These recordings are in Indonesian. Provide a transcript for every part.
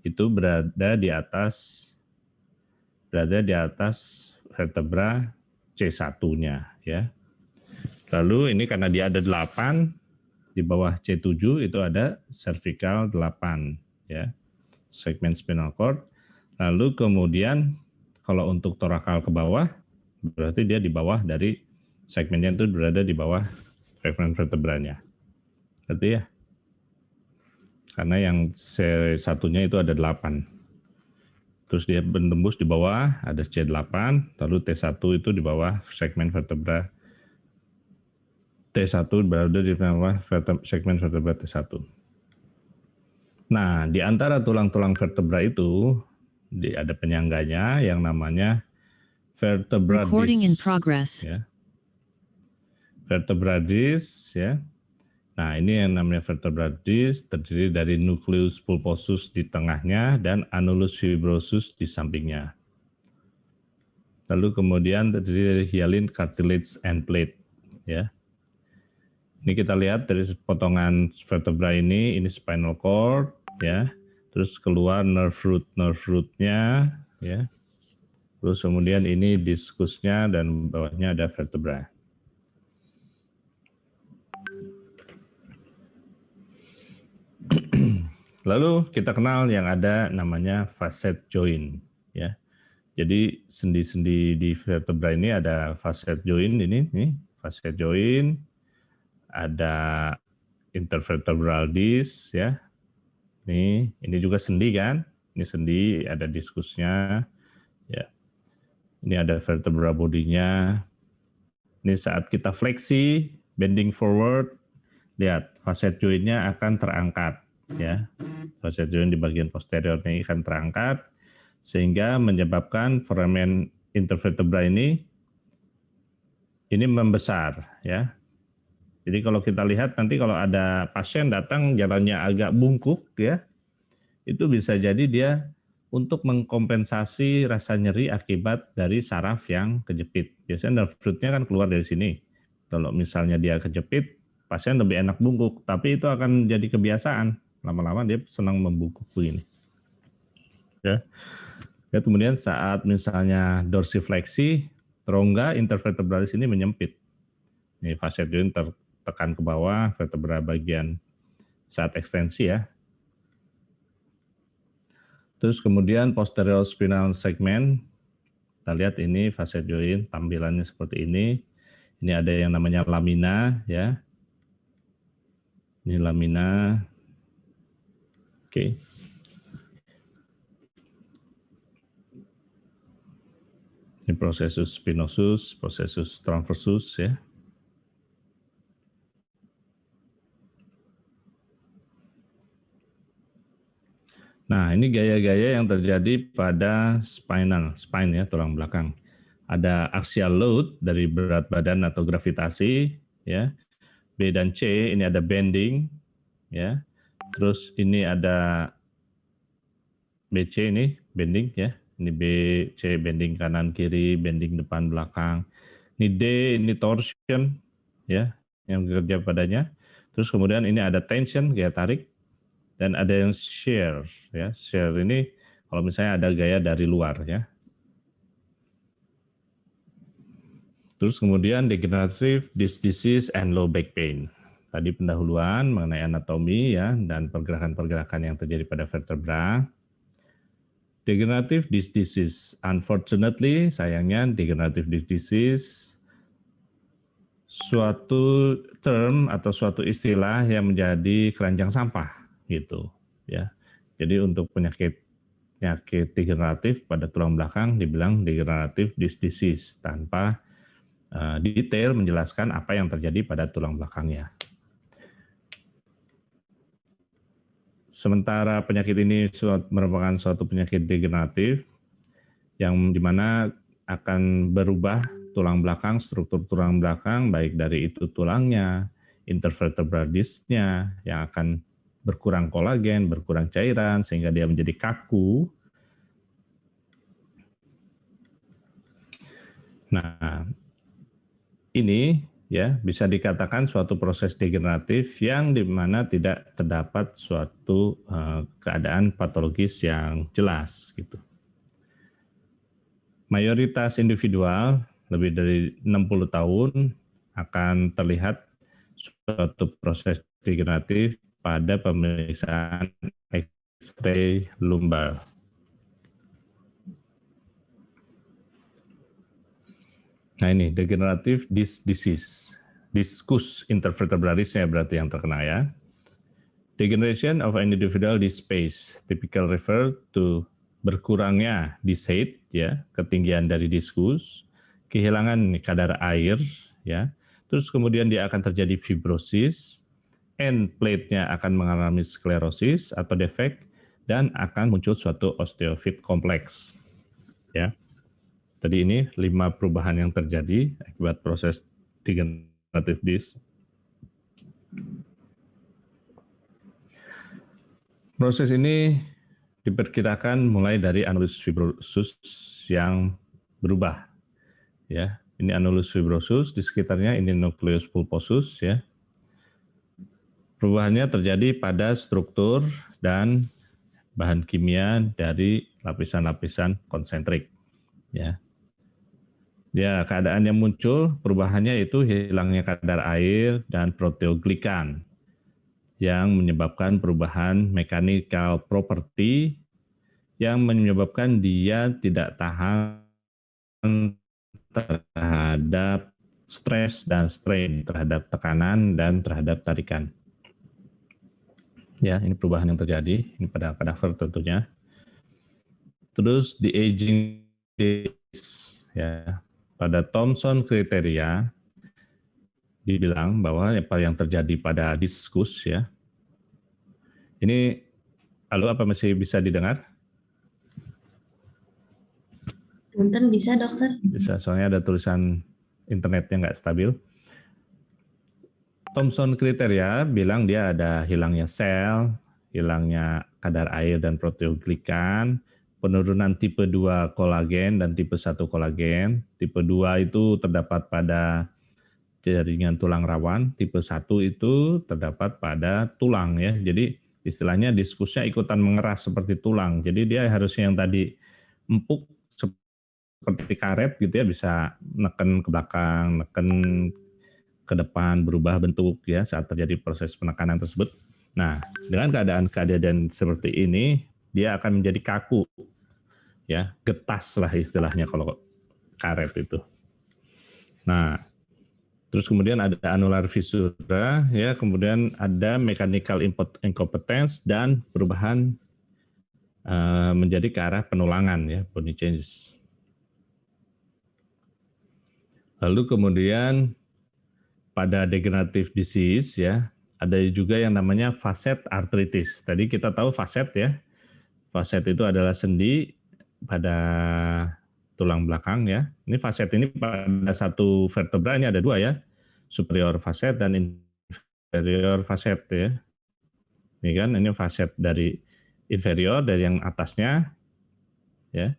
itu berada di atas vertebra C1-nya ya. Lalu ini karena dia ada 8 di bawah C7 itu ada cervical 8 ya. Segmen spinal cord. Lalu kemudian kalau untuk torakal ke bawah berarti dia di bawah dari segmennya itu berada di bawah segmen vertebranya. Berarti ya. Karena yang C1-nya itu ada 8. Terus dia menembus di bawah ada C8, lalu T1 itu di bawah segmen vertebra T1 berada di bawah segmen vertebra T1. Nah, di antara tulang-tulang vertebra itu ada penyangganya yang namanya vertebra Recording in disc. progress. Ya. Vertebra disc ya. Nah, ini yang namanya vertebra disc terdiri dari nucleus pulposus di tengahnya dan annulus fibrosus di sampingnya. Lalu kemudian terdiri dari hyaline, cartilage, and plate. Ya. Ini kita lihat dari potongan vertebra ini spinal cord, ya. Terus keluar nerve root-nya, ya. Terus kemudian ini diskusnya dan bawahnya ada vertebra. Lalu kita kenal yang ada namanya facet joint, ya. Jadi sendi-sendi di vertebra ini ada facet joint ini facet joint, ada intervertebral disc ya. Ini juga sendi kan? Ini sendi, ada diskusnya ya. Ini ada vertebra bodinya. Ini saat kita fleksi, bending forward, lihat facet joint-nya akan terangkat ya. Facet joint di bagian posteriornya akan terangkat sehingga menyebabkan foramen intervertebra ini membesar ya. Jadi kalau kita lihat nanti kalau ada pasien datang jalannya agak bungkuk ya, itu bisa jadi dia untuk mengkompensasi rasa nyeri akibat dari saraf yang kejepit. Biasanya nerve root-nya kan keluar dari sini. Kalau misalnya dia kejepit, pasien lebih enak bungkuk, tapi itu akan jadi kebiasaan. Lama-lama dia senang membungkuk begini. Ya. Ya, kemudian saat misalnya dorsifleksi, rongga intervertebralis ini menyempit. Ini facet joint tertekan ke bawah, vertebra bagian saat ekstensi ya. Terus kemudian posterior spinal segment, kita lihat ini facet joint tampilannya seperti ini. Ini ada yang namanya lamina ya. Ini lamina. Oke. Ini processus spinosus, processus transversus ya. Nah, ini gaya-gaya yang terjadi pada spine ya, tulang belakang. Ada axial load dari berat badan atau gravitasi ya. B dan C ini ada bending ya. Terus ini ada BC ini bending ya. Ini B, C bending kanan kiri, bending depan belakang. Ini D ini torsion ya, yang bekerja padanya. Terus kemudian ini ada tension gaya tarik. Dan ada yang shear, ya. Shear ini kalau misalnya ada gaya dari luar, ya. Terus kemudian degenerative disc disease and low back pain. Tadi pendahuluan mengenai anatomi, ya, dan pergerakan-pergerakan yang terjadi pada vertebra. Degenerative disc disease, unfortunately, sayangnya degenerative disc disease suatu term atau suatu istilah yang menjadi keranjang sampah, gitu, ya. Jadi untuk penyakit degeneratif pada tulang belakang dibilang degenerative disc disease tanpa detail menjelaskan apa yang terjadi pada tulang belakangnya. Sementara penyakit ini merupakan suatu penyakit degeneratif yang dimana akan berubah tulang belakang, struktur tulang belakang, baik dari itu tulangnya, intervertebral disc-nya yang akan berkurang kolagen, berkurang cairan, sehingga dia menjadi kaku. Nah, ini ya bisa dikatakan suatu proses degeneratif yang dimana tidak terdapat suatu keadaan patologis yang jelas gitu. Mayoritas individual lebih dari 60 tahun akan terlihat suatu proses degeneratif pada pemeriksaan X-ray lumbar. Nah ini degenerative disc disease, discus intervertebralisnya berarti yang terkena ya. Degeneration of an individual disc space typical refer to berkurangnya disc height ya, ketinggian dari diskus, kehilangan kadar air ya. Terus kemudian dia akan terjadi fibrosis, end plate-nya akan mengalami sklerosis atau defek dan akan muncul suatu osteofit kompleks. Ya. Tadi ini 5 perubahan yang terjadi akibat proses degenerative disc. Proses ini diperkirakan mulai dari annulus fibrosus yang berubah. Ya, ini annulus fibrosus, di sekitarnya ini nucleus pulposus ya. Perubahannya terjadi pada struktur dan bahan kimia dari lapisan-lapisan konsentrik. Ya. Ya, keadaan yang muncul perubahannya itu hilangnya kadar air dan proteoglikan yang menyebabkan perubahan mechanical property yang menyebabkan dia tidak tahan terhadap stres dan strain, terhadap tekanan dan terhadap tarikan. Ya, ini perubahan yang terjadi, ini pada kadaver tentunya. Terus di aging days, ya, pada Thomson kriteria dibilang bahwa apa yang terjadi pada diskus ya. Ini halo apa masih bisa didengar? Punten bisa dokter? Bisa, soalnya ada tulisan internetnya nggak stabil. Thomson kriteria bilang dia ada hilangnya sel, hilangnya kadar air dan proteoglikan, penurunan tipe 2 kolagen dan tipe 1 kolagen. Tipe 2 itu terdapat pada jaringan tulang rawan, tipe 1 itu terdapat pada tulang ya. Jadi istilahnya diskusnya ikutan mengeras seperti tulang. Jadi dia harusnya yang tadi empuk seperti karet gitu ya, bisa neken ke belakang, neken ke depan, berubah bentuk ya saat terjadi proses penekanan tersebut. Nah, dengan keadaan seperti ini, dia akan menjadi kaku, ya, getas lah istilahnya kalau karet itu. Nah, terus kemudian ada annular fissura, ya, kemudian ada mechanical incompetence dan perubahan menjadi ke arah penulangan, ya, bony changes. Lalu kemudian pada degenerative disease ya, ada juga yang namanya facet arthritis. Tadi kita tahu facet ya. Facet itu adalah sendi pada tulang belakang ya. Ini facet ini pada satu vertebra ini ada dua ya. Superior facet dan inferior facet ya. Ini kan ini facet dari inferior dari yang atasnya ya.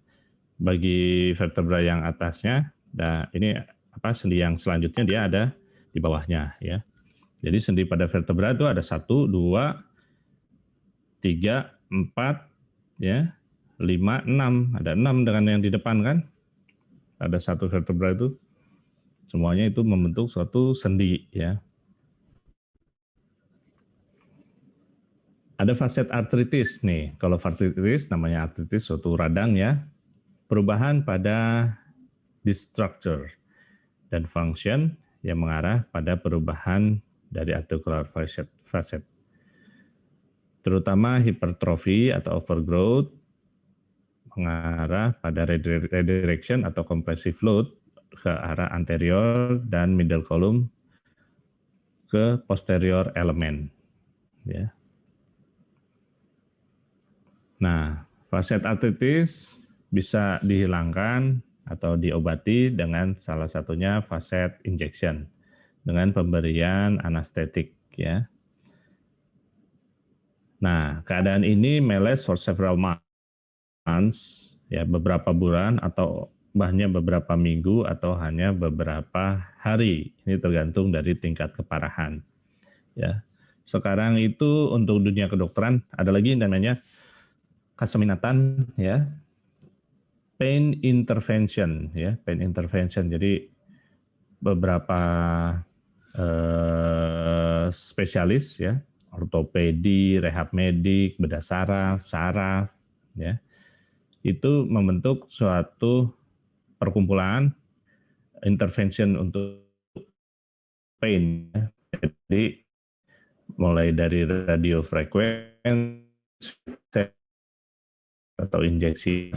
Bagi vertebra yang atasnya, nah ini apa sendi yang selanjutnya dia ada di bawahnya ya. Jadi sendi pada vertebra itu ada 1, 2, 3, 4, ya, 5, 6. Ada 6 dengan yang di depan kan. Ada satu vertebra itu. Semuanya itu membentuk suatu sendi ya. Ada facet arthritis nih. Kalau arthritis namanya arthritis suatu radang ya. Perubahan pada disc structure dan function yang mengarah pada perubahan dari articular facet. Terutama hipertrofi atau overgrowth mengarah pada redirection atau compressive load ke arah anterior dan middle column ke posterior element. Ya. Nah, facet arthritis bisa dihilangkan atau diobati dengan salah satunya facet injection dengan pemberian anestetik ya. Nah, keadaan ini meles for several months ya, beberapa bulan atau hanya beberapa minggu atau hanya beberapa hari. Ini tergantung dari tingkat keparahan. Ya. Sekarang itu untuk dunia kedokteran ada lagi namanya kaseminatan, ya, pain intervention, ya, pain intervention. Jadi beberapa spesialis, ya, ortopedi, rehab medik, bedah saraf, ya, itu membentuk suatu perkumpulan intervention untuk pain. Ya. Jadi mulai dari radiofrekuensi atau injeksi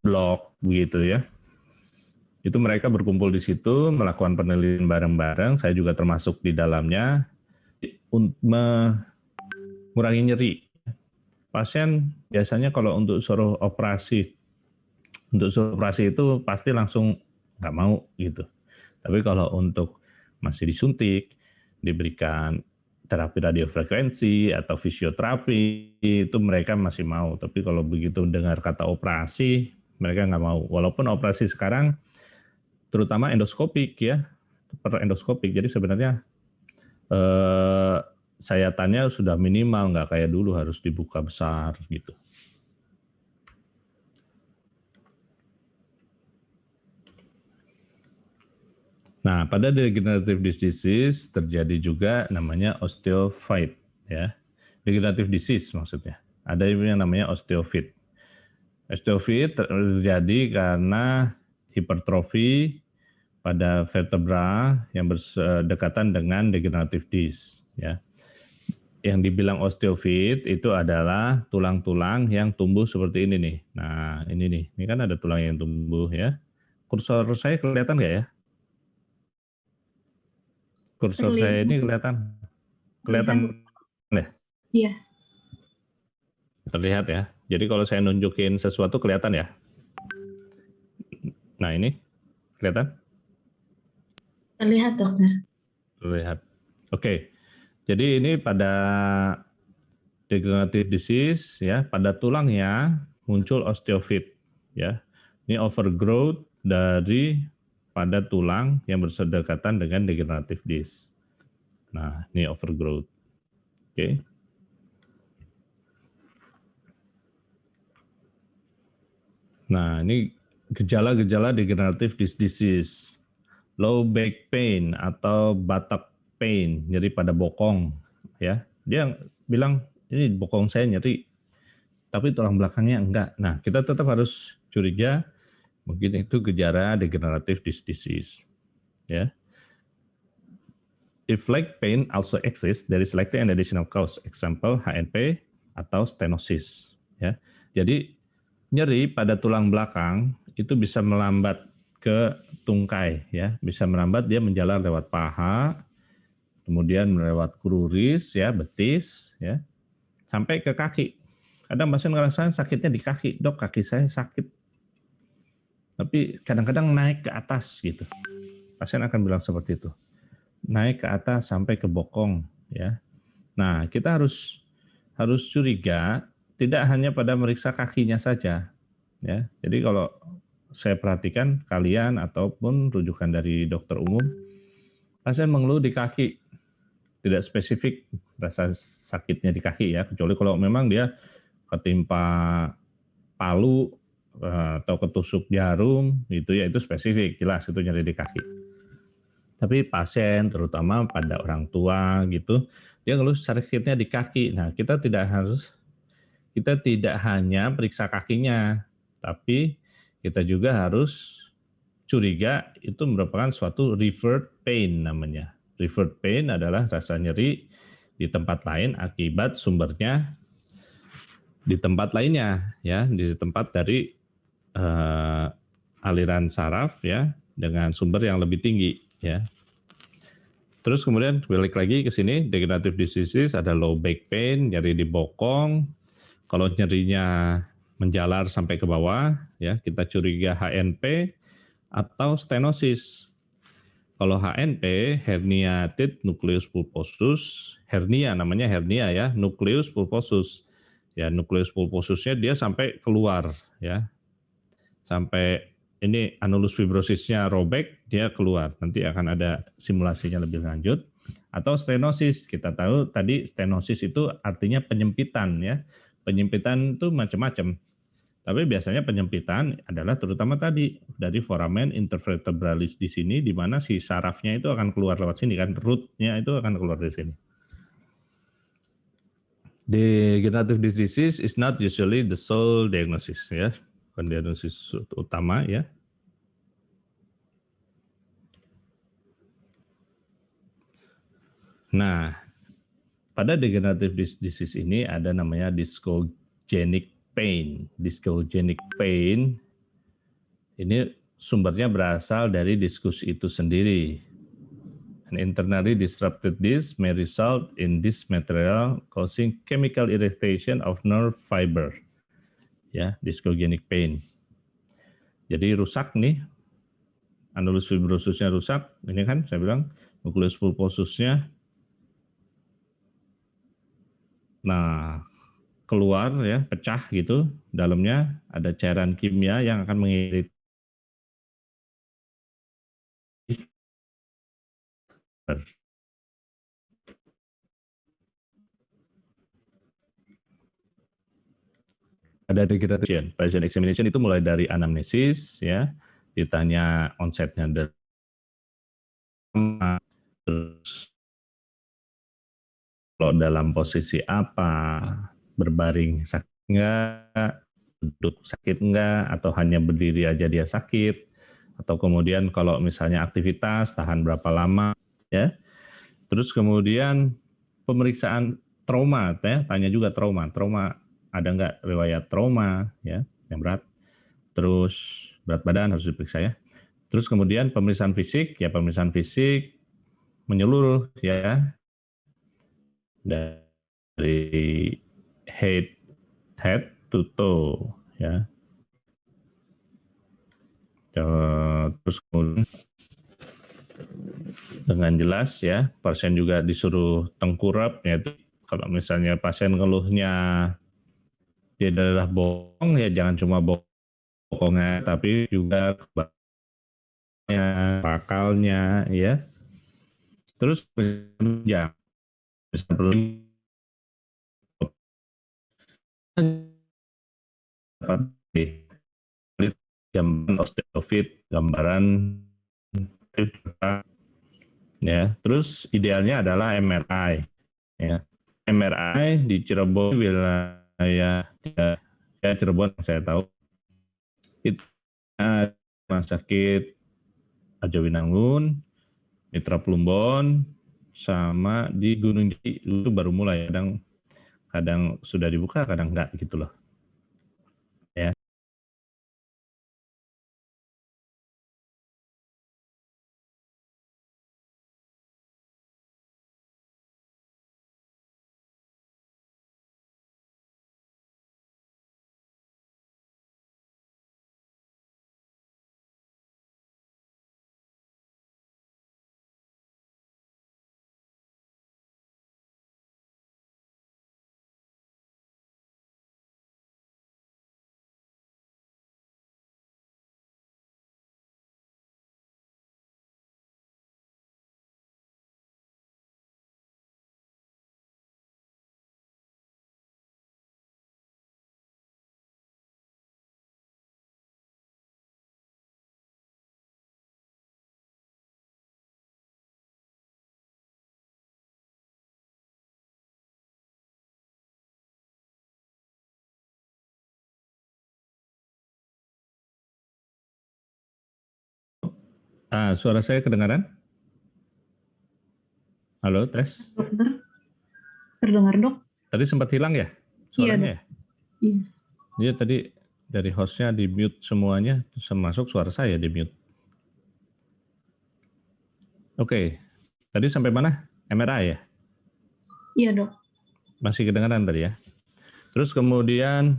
blok begitu ya. Itu mereka berkumpul di situ melakukan penelitian bareng-bareng, saya juga termasuk di dalamnya untuk mengurangi nyeri. Pasien biasanya kalau untuk suruh operasi itu pasti langsung nggak mau gitu. Tapi kalau untuk masih disuntik, diberikan terapi radiofrekuensi atau fisioterapi, itu mereka masih mau. Tapi kalau begitu dengar kata operasi, mereka nggak mau. Walaupun operasi sekarang, terutama endoskopik ya, per endoskopik. Jadi sebenarnya sayatannya sudah minimal, nggak kayak dulu harus dibuka besar gitu. Nah, pada degenerative disc disease terjadi juga namanya osteophyte, ya. Degenerative disease maksudnya. Ada yang namanya osteophyte. Osteophyte terjadi karena hipertrofi pada vertebra yang berdekatan dengan degenerative disc, ya. Yang dibilang osteophyte itu adalah tulang-tulang yang tumbuh seperti ini nih. Nah, ini nih. Ini kan ada tulang yang tumbuh ya. Kursor saya kelihatan nggak ya? Kursor saya ini kelihatan? Kelihatan deh. Iya. Terlihat ya. Jadi kalau saya nunjukin sesuatu kelihatan ya. Nah ini kelihatan? Terlihat, dokter. Terlihat. Oke. Jadi ini pada degenerative disease ya, pada tulangnya muncul osteofit ya. Ini overgrowth dari pada tulang yang berdekatan dengan degenerative disc. Nah, ini overgrowth. Oke. Nah, ini gejala-gejala degenerative disc disease. Low back pain atau buttock pain, nyeri pada bokong ya. Dia bilang ini bokong saya nyeri, tapi tulang belakangnya enggak. Nah, kita tetap harus curiga mungkin itu gejala degenerative disc disease ya. If leg pain also exists, there is likely an additional cause, example HNP atau stenosis ya. Jadi nyeri pada tulang belakang itu bisa melambat ke tungkai ya, bisa melambat dia menjalar lewat paha, kemudian lewat kruris ya, betis ya, sampai ke kaki. Kadang pasien ngerasain sakitnya di kaki, dok kaki saya sakit. Tapi kadang-kadang naik ke atas gitu. Pasien akan bilang seperti itu. Naik ke atas sampai ke bokong ya. Nah, kita harus curiga tidak hanya pada meriksa kakinya saja ya. Jadi kalau saya perhatikan kalian ataupun rujukan dari dokter umum, pasien mengeluh di kaki, tidak spesifik rasa sakitnya di kaki ya, kecuali kalau memang dia ketimpa palu atau ketusuk jarum gitu ya, itu spesifik, jelas itu nyeri di kaki. Tapi pasien terutama pada orang tua gitu, dia ngeluh sakitnya di kaki. Nah, kita tidak hanya periksa kakinya, tapi kita juga harus curiga itu merupakan suatu referred pain namanya. Referred pain adalah rasa nyeri di tempat lain akibat sumbernya di tempat lainnya ya, di tempat dari aliran saraf ya dengan sumber yang lebih tinggi ya. Terus kemudian balik lagi ke sini, degenerative diseases ada low back pain, nyeri di bokong. Kalau nyerinya menjalar sampai ke bawah ya, kita curiga HNP atau stenosis. Kalau HNP, herniated nucleus pulposus, hernia namanya hernia ya, nucleus pulposus. Ya, nucleus pulposusnya dia sampai keluar ya. Sampai ini anulus fibrosisnya robek, dia keluar. Nanti akan ada simulasinya lebih lanjut. Atau stenosis, kita tahu tadi stenosis itu artinya penyempitan ya. Penyempitan itu macam-macam. Tapi biasanya penyempitan adalah terutama tadi dari foramen intervertebralis di sini, di mana si sarafnya itu akan keluar lewat sini kan, rootnya itu akan keluar dari sini. Degenerative disc disease is not usually the sole diagnosis ya, bukan diagnosis utama ya. Nah, pada degenerative disc disease ini ada namanya discogenic pain. Discogenic pain ini sumbernya berasal dari diskus itu sendiri. An internally disrupted disc may result in disc material causing chemical irritation of nerve fiber. Ya, discogenic pain. Jadi rusak nih, anulus fibrosusnya rusak. Ini kan saya bilang nukleus pulposusnya. Nah, keluar ya, pecah gitu. Dalamnya ada cairan kimia yang akan mengirit. Ada degradation. Patient examination itu mulai dari anamnesis ya, ditanya onsetnya dari terus kalau dalam posisi apa, berbaring sakit enggak, duduk sakit enggak, atau hanya berdiri aja dia sakit, atau kemudian kalau misalnya aktivitas tahan berapa lama ya. Terus kemudian pemeriksaan trauma ya, tanya juga trauma ada nggak riwayat trauma ya yang berat. Terus berat badan harus diperiksa ya. Terus kemudian pemeriksaan fisik menyeluruh ya, dari head to toe ya. Terus kemudian dengan jelas ya, pasien juga disuruh tengkurap ya. Kalau misalnya pasien ngeluhnya dia adalah bokong ya, jangan cuma bokongnya tapi juga pakalnya ya. Terus ya perlu gambaran osteofit, gambaran ya. Terus idealnya adalah MRI ya. MRI di Cirebon, wilayah ya Cirebon saya tahu itu rumah sakit Arjawinangun, Mitra Plumbon, sama di Gunung Jati itu baru mulai, kadang sudah dibuka, kadang enggak gitu loh. Ya. Suara saya kedengaran? Halo, tes. Dokter, terdengar dok? Tadi sempat hilang ya suaranya ya? Iya. Iya tadi dari hostnya di mute semuanya, terus masuk suara saya di mute. Oke, tadi sampai mana? MRI ya? Iya dok. Masih kedengaran tadi ya? Terus kemudian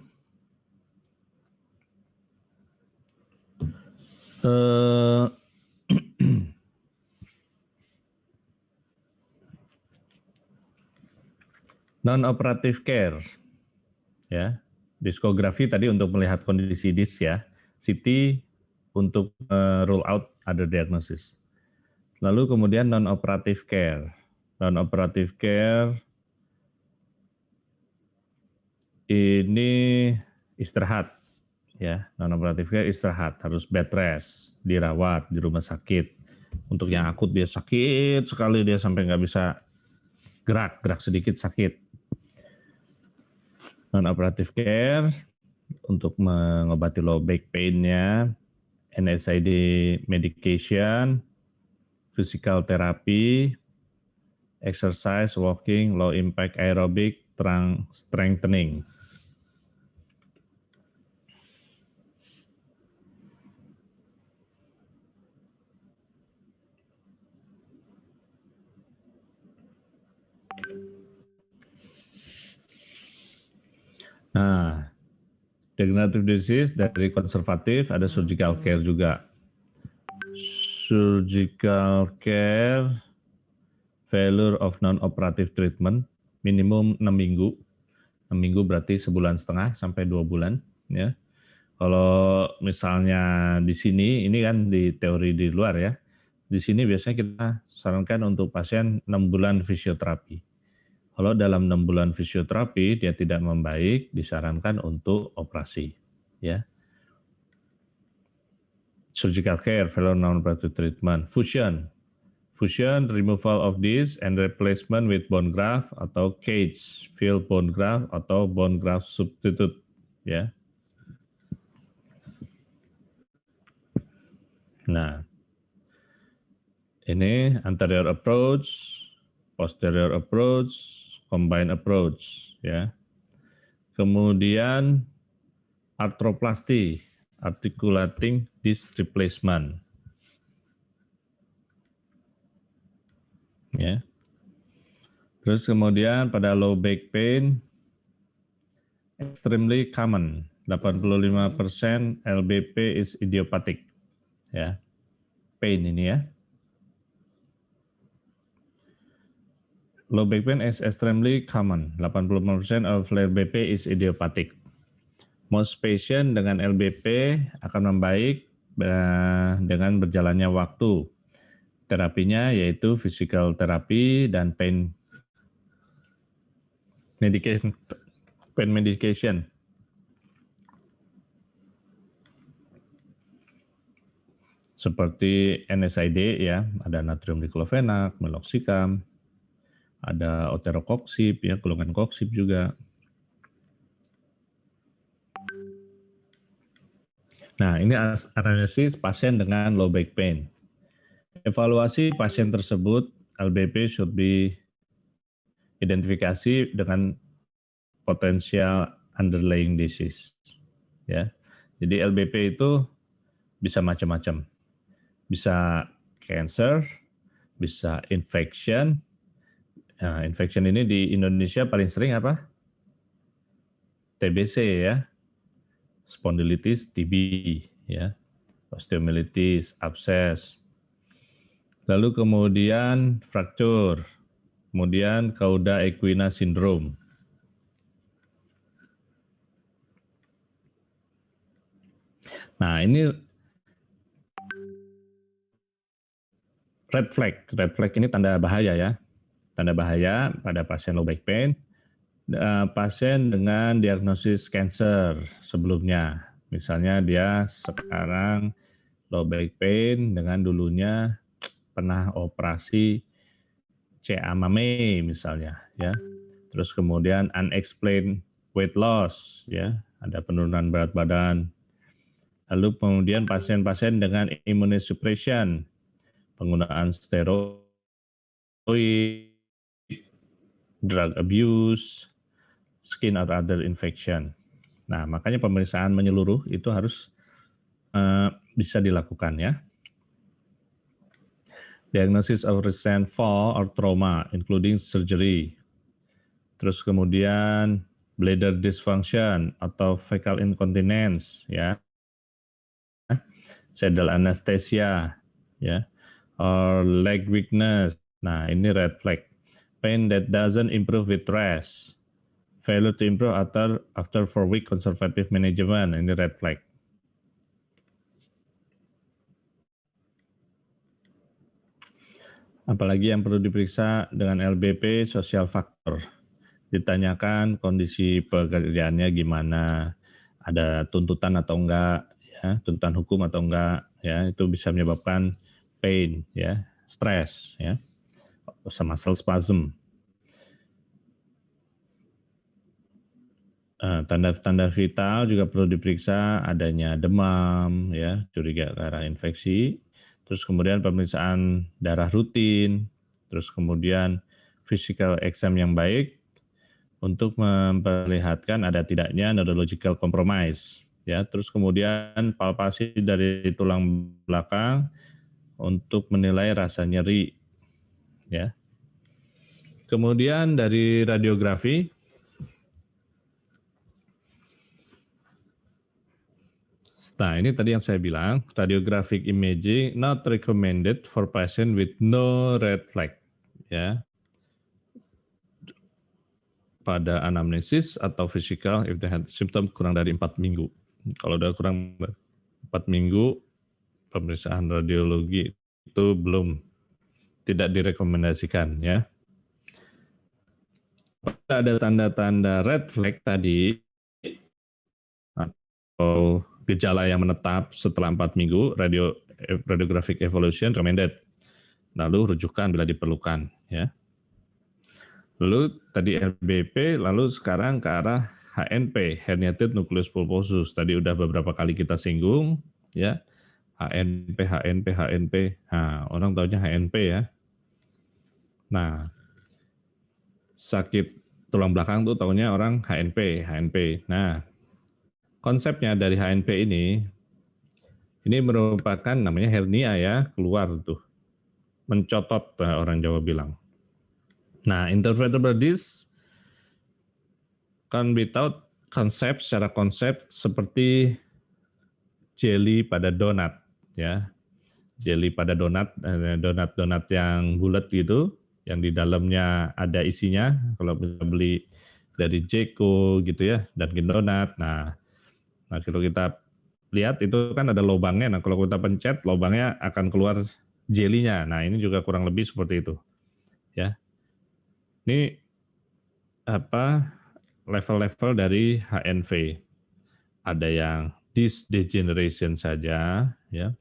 non-operative care, ya, diskografi tadi untuk melihat kondisi disk ya, CT untuk rule out other diagnosis. Lalu kemudian non-operative care. Non-operative care ini istirahat, ya. Non-operative care istirahat, harus bed rest, dirawat di rumah sakit. Untuk yang akut dia sakit sekali, dia sampai nggak bisa gerak sedikit sakit. Non-operative care untuk mengobati low back pain-nya, NSAID medication, physical therapy, exercise, walking, low impact aerobic, strengthening. Nah, degenerative disease dari konservatif ada surgical care juga. Surgical care, failure of non-operative treatment, minimum 6 minggu. 6 minggu berarti sebulan setengah sampai 2 bulan. Ya. Kalau misalnya di sini, ini kan di teori di luar ya. Di sini biasanya kita sarankan untuk pasien 6 bulan fisioterapi. Kalau dalam 6 bulan fisioterapi dia tidak membaik, disarankan untuk operasi. Ya. Surgical care, failure non-operative treatment, fusion, removal of disc and replacement with bone graft atau cage, fill bone graft atau bone graft substitute, ya. Nah, ini anterior approach, posterior approach, combined approach, ya. Kemudian arthroplasty, articulating disc replacement. Ya. Terus kemudian pada low back pain, extremely common, 85% LBP is idiopathic. Ya. Pain ini ya. Low back pain is extremely common, 85% of LBP is idiopathic. Most patient dengan LBP akan membaik dengan berjalannya waktu. Terapinya yaitu physical therapy dan pain medication. Seperti NSAID ya, ada natrium diklofenak, meloxicam, ada oterocoxib ya, golongan coxib juga. Nah, ini analisis pasien dengan low back pain. Evaluasi pasien tersebut, LBP should be identifikasi dengan potensial underlying disease. Ya. Jadi LBP itu bisa macam-macam. Bisa cancer, bisa infection. Nah, infection ini di Indonesia paling sering apa? TBC ya. Spondylitis, TB ya. Osteomyelitis, abses. Lalu kemudian fracture. Kemudian cauda equina syndrome. Nah, ini red flag. Red flag ini tanda bahaya ya. Tanda bahaya pada pasien low back pain. Pasien dengan diagnosis cancer sebelumnya. Misalnya dia sekarang low back pain dengan dulunya pernah operasi CA mame misalnya ya. Terus kemudian unexplained weight loss ya, ada penurunan berat badan. Lalu kemudian pasien-pasien dengan immunosuppression, penggunaan steroid, drug abuse, skin or other infection. Nah, makanya pemeriksaan menyeluruh itu harus bisa dilakukan ya. Diagnosis of recent fall or trauma, including surgery. Terus kemudian bladder dysfunction atau fecal incontinence ya. Saddle anesthesia ya. Or leg weakness. Nah, ini red flag. Pain that doesn't improve with rest. Failure to improve after 4 week conservative management, ini red flag. Apalagi yang perlu diperiksa dengan LBP, sosial faktor. Ditanyakan kondisi pekerjaannya gimana, ada tuntutan atau enggak, ya, tuntutan hukum atau enggak, ya, itu bisa menyebabkan pain, ya, stres, ya, muscle spasm. Tanda-tanda vital juga perlu diperiksa, adanya demam, ya, curiga ke arah infeksi, terus kemudian pemeriksaan darah rutin, terus kemudian physical exam yang baik untuk memperlihatkan ada tidaknya neurological compromise, ya, terus kemudian palpasi dari tulang belakang untuk menilai rasa nyeri, ya. Kemudian dari radiografi, nah, ini tadi yang saya bilang, radiographic imaging not recommended for patient with no red flag, ya. Pada anamnesis atau physical if they had symptom kurang dari 4 minggu. Kalau udah kurang 4 minggu, pemeriksaan radiologi itu belum, tidak direkomendasikan, ya. Ada tanda-tanda red flag tadi atau gejala yang menetap setelah 4 minggu, radiographic evaluation recommended. Lalu rujukan bila diperlukan, ya. Lalu tadi LBP, lalu sekarang ke arah HNP, herniated nucleus pulposus. Tadi udah beberapa kali kita singgung, ya. HNP. Nah, orang taunya HNP, ya. Nah, sakit tulang belakang tuh taunya orang HNP. Nah, konsepnya dari HNP ini merupakan namanya hernia, ya, keluar tuh, mencotot orang Jawa bilang. Nah, intervertebral disc kan without konsep, secara konsep seperti jelly pada donat, ya, jelly pada donat, donat yang bulat gitu, yang di dalamnya ada isinya. Kalau bisa beli dari Jeko gitu, ya, Dunkin Donat. Nah kalau kita lihat itu kan ada lubangnya. Nah, kalau kita pencet, lubangnya akan keluar jelinya. Nah, ini juga kurang lebih seperti itu, ya. Ini apa level-level dari HNV. Ada yang disc degeneration saja, ya.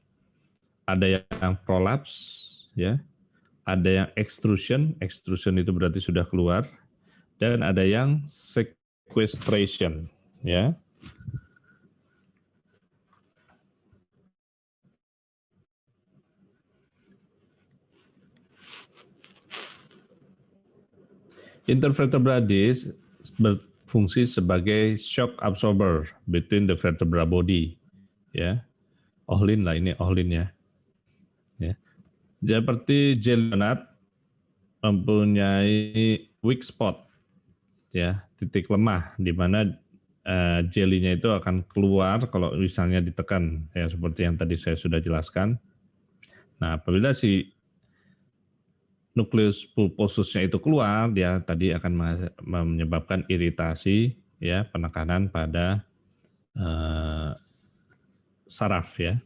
Ada yang prolapse, ya. Ada yang extrusion itu berarti sudah keluar, dan ada yang sequestration, ya. Intervertebral disc berfungsi sebagai shock absorber between the vertebral body, ya. Ohlin lah, ini ohlin, ya. Ya. Seperti jelly donat mempunyai weak spot, ya, titik lemah di mana jelinya itu akan keluar kalau misalnya ditekan, ya, seperti yang tadi saya sudah jelaskan. Nah, apabila si nukleus pulposusnya itu keluar, dia tadi akan menyebabkan iritasi, ya, penekanan pada saraf, ya.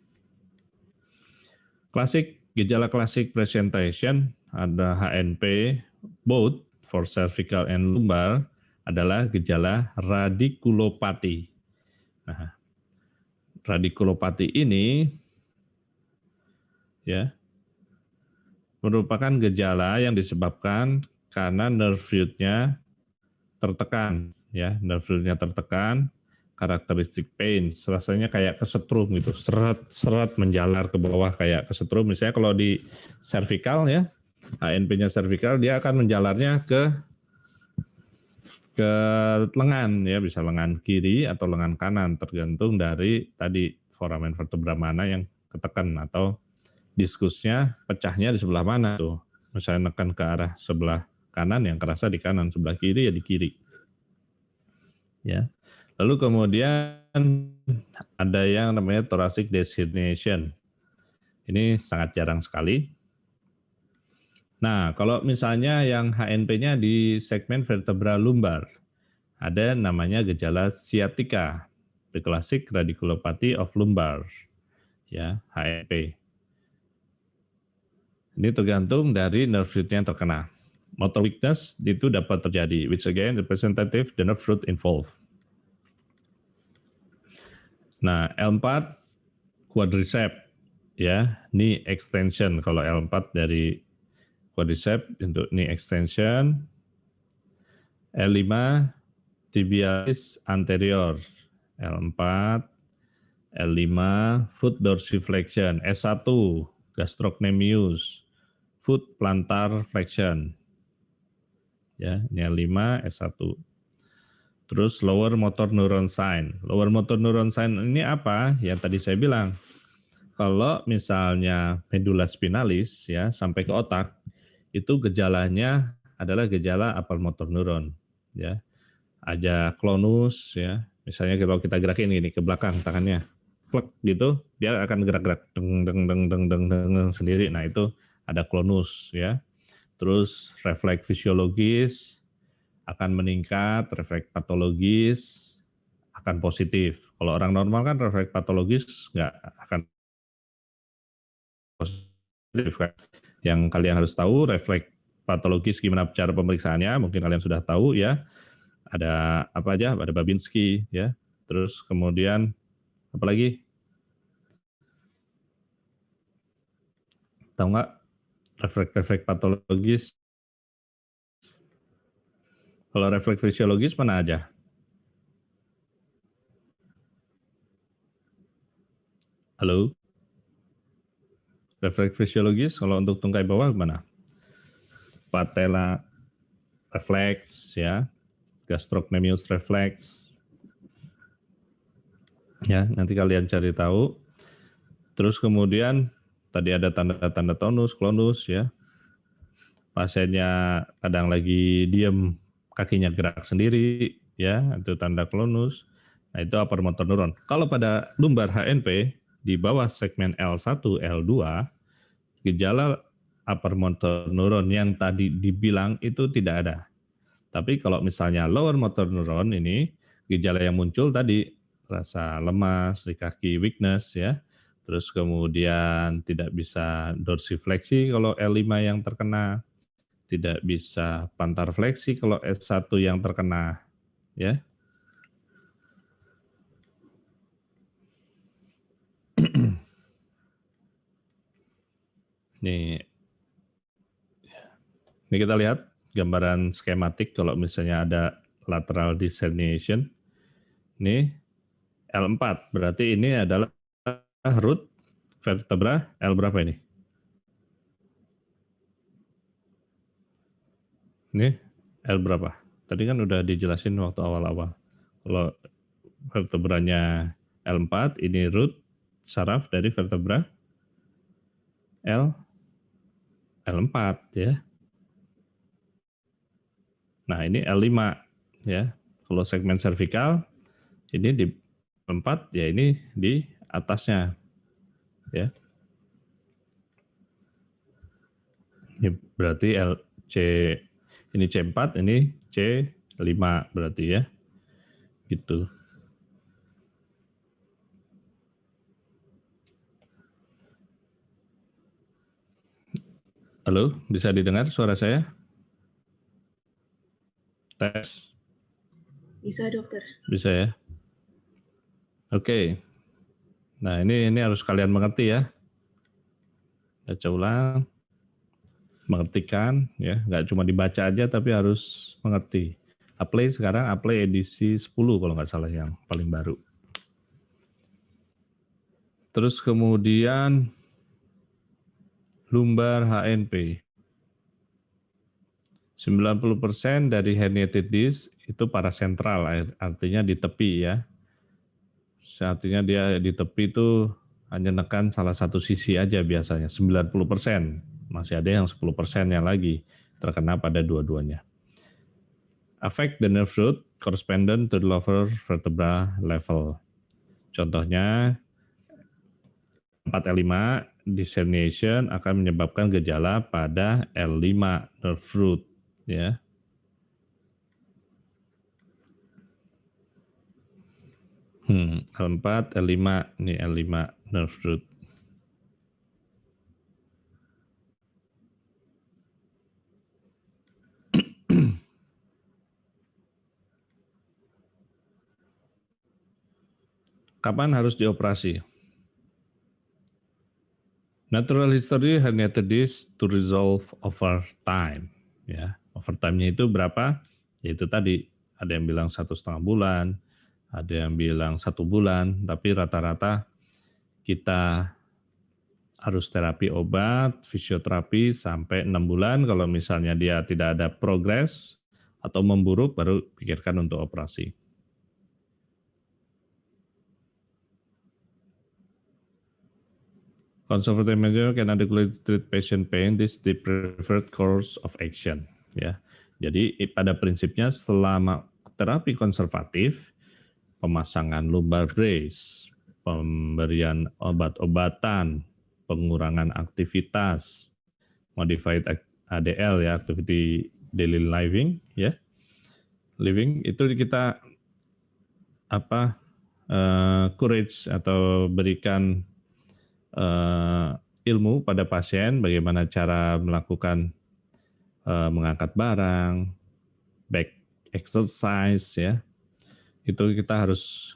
Gejala klasik presentation ada HNP, both for cervical and lumbar, adalah gejala radikulopati. Nah, radikulopati ini, ya, merupakan gejala yang disebabkan karena nerve root-nya tertekan, ya, nerve root-nya tertekan, karakteristik pain, rasanya kayak kesetrum gitu, seret menjalar ke bawah kayak kesetrum. Misalnya kalau di cervical, ya, HNP-nya cervical, dia akan menjalarnya ke lengan, ya, bisa lengan kiri atau lengan kanan, tergantung dari tadi foramen vertebra mana yang ketekan atau diskusnya pecahnya di sebelah mana tuh. Misalnya nekan ke arah sebelah kanan, yang kerasa di kanan, sebelah kiri ya di kiri. Ya. Lalu kemudian ada yang namanya thoracic destination. Ini sangat jarang sekali. Nah, kalau misalnya yang HNP-nya di segmen vertebra lumbar, ada namanya gejala sciatica, the classic radiculopathy of lumbar, ya, HNP. Ini tergantung dari nerve root yang terkena. Motor weakness itu dapat terjadi, which again representative the nerve root involved. Nah, L4 quadriceps ya, knee extension. Kalau L4 dari quadriceps untuk knee extension. L5 tibialis anterior. L4, L5 foot dorsiflexion. S1 gastrocnemius, foot plantar flexion. Ya, ini L5 S1. Terus lower motor neuron sign. Lower motor neuron sign ini apa? Yang tadi saya bilang. Kalau misalnya medula spinalis ya sampai ke otak, itu gejalanya adalah gejala upper motor neuron ya. Ada klonus ya. Misalnya kalau kita gerakin gini ke belakang tangannya. Klek gitu, dia akan gerak-gerak deng deng deng deng deng deng sendiri. Nah, itu ada klonus ya. Terus refleks fisiologis akan meningkat, refleks patologis akan positif. Kalau orang normal kan refleks patologis nggak akan positif kan. Yang kalian harus tahu refleks patologis gimana cara pemeriksaannya, mungkin kalian sudah tahu ya. Ada apa aja? Ada Babinski ya. Terus kemudian apa lagi? Tahu nggak refleks patologis? Kalau refleks fisiologis mana aja? Halo? Refleks fisiologis kalau untuk tungkai bawah mana? Patella refleks ya, gastrocnemius refleks. Ya, nanti kalian cari tahu. Terus kemudian tadi ada tanda-tanda tonus, klonus ya. Pasiennya kadang lagi diem, kakinya gerak sendiri ya, itu tanda klonus. Nah, itu upper motor neuron. Kalau pada lumbar HNP di bawah segmen L1, L2, gejala upper motor neuron yang tadi dibilang itu tidak ada. Tapi kalau misalnya lower motor neuron ini, gejala yang muncul tadi rasa lemas, di kaki weakness ya. Terus kemudian tidak bisa dorsifleksi kalau L5 yang terkena, tidak bisa plantar fleksi kalau S1 yang terkena ya. Ini kita lihat gambaran skematik kalau misalnya ada lateral disc herniation. Ini L4, berarti ini adalah root vertebra L berapa ini? Ini L berapa? Tadi kan udah dijelasin waktu awal-awal. Kalau vertebranya L4, ini root saraf dari vertebra L4 ya. Nah, ini L5 ya. Kalau segmen cervical ini di 4 ya, ini di atasnya ya. Ini berarti ini C4, ini C5 berarti ya. Gitu. Halo, bisa didengar suara saya? Tes. Bisa, dokter. Bisa ya. Oke. Nah, ini harus kalian mengerti ya. Baca ulang. Mengertikan ya, nggak cuma dibaca aja tapi harus mengerti. Apply sekarang Apply edisi 10 kalau nggak salah yang paling baru. Terus kemudian lumbar HNP. 90% dari herniated disc itu parasentral, artinya di tepi ya. Artinya dia di tepi itu hanya nekan salah satu sisi aja biasanya, 90%. Masih ada yang 10%-nya lagi terkena pada dua-duanya. Affect the nerve root corresponding to the lower vertebra level. Contohnya 4L5 disc herniation akan menyebabkan gejala pada L5 nerve root ya. L4, L5, ini L5 nerve root. Kapan harus dioperasi? Natural history herniated disc to resolve over time. Ya, over time-nya itu berapa? Yaitu tadi ada yang bilang 1,5 bulan, ada yang bilang 1 bulan, tapi rata-rata kita harus terapi obat, fisioterapi sampai 6 bulan. Kalau misalnya dia tidak ada progres atau memburuk, baru pikirkan untuk operasi. Conservative measure can adequately treat patient pain. This is the preferred course of action. Ya, jadi pada prinsipnya selama terapi konservatif, pemasangan lumbar brace, pemberian obat-obatan, pengurangan aktivitas, modified ADL ya, activity daily living ya, living itu kita courage atau berikan ilmu pada pasien bagaimana cara melakukan mengangkat barang, back exercise ya. Itu kita harus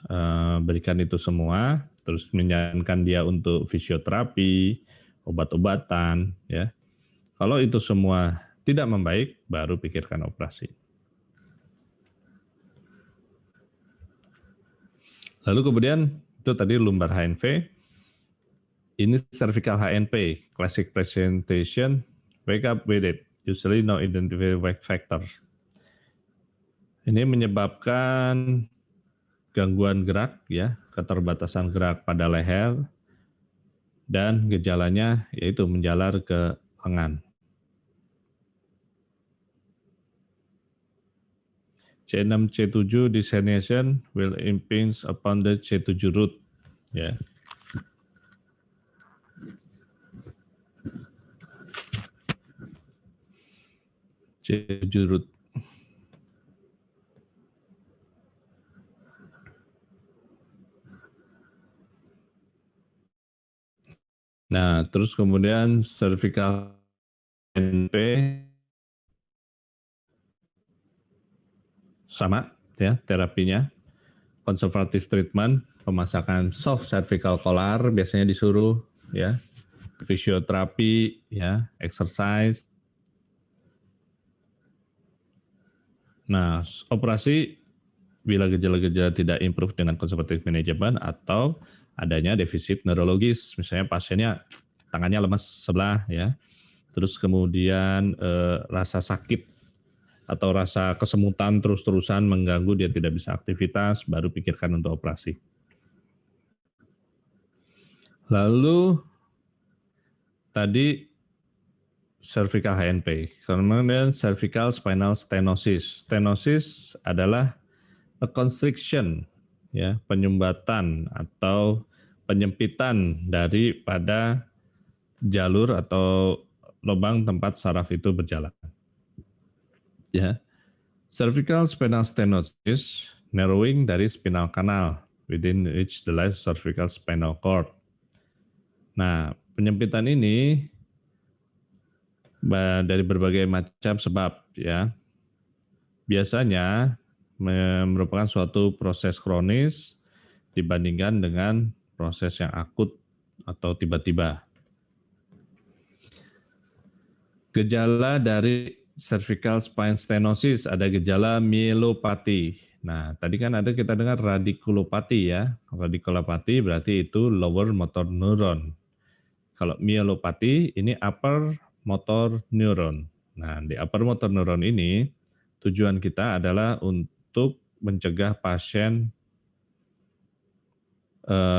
berikan itu semua, terus menyarankan dia untuk fisioterapi, obat-obatan ya. Kalau itu semua tidak membaik, baru pikirkan operasi. Lalu kemudian itu tadi lumbar HNV. Ini cervical HNP, classic presentation, wake up with it, usually no identified wake factor. Ini menyebabkan gangguan gerak, ya, keterbatasan gerak pada leher, dan gejalanya yaitu menjalar ke lengan. C6, C7 dissemination will impinge upon the C7 root, ya. C7 root. Nah, terus kemudian cervical HNP sama ya terapinya. Conservative treatment, pemasakan soft cervical collar biasanya disuruh ya. Fisioterapi ya, exercise. Nah, operasi bila gejala-gejala tidak improve dengan conservative management atau adanya defisit neurologis, misalnya pasiennya tangannya lemas sebelah ya, terus kemudian rasa sakit atau rasa kesemutan terus-terusan mengganggu dia tidak bisa aktivitas, baru pikirkan untuk operasi. Lalu tadi cervical HNP, kemudian cervical spinal stenosis. Stenosis adalah a constriction, ya, penyumbatan atau penyempitan daripada jalur atau lubang tempat saraf itu berjalan. Ya, cervical spinal stenosis, narrowing dari spinal canal within which the lies cervical spinal cord. Nah, penyempitan ini dari berbagai macam sebab ya. Biasanya merupakan suatu proses kronis dibandingkan dengan proses yang akut atau tiba-tiba. Gejala dari cervical spine stenosis, ada gejala myelopati. Nah, tadi kan ada kita dengar radikulopati ya. Radikulopati berarti itu lower motor neuron. Kalau myelopati ini upper motor neuron. Nah, di upper motor neuron ini tujuan kita adalah untuk mencegah pasien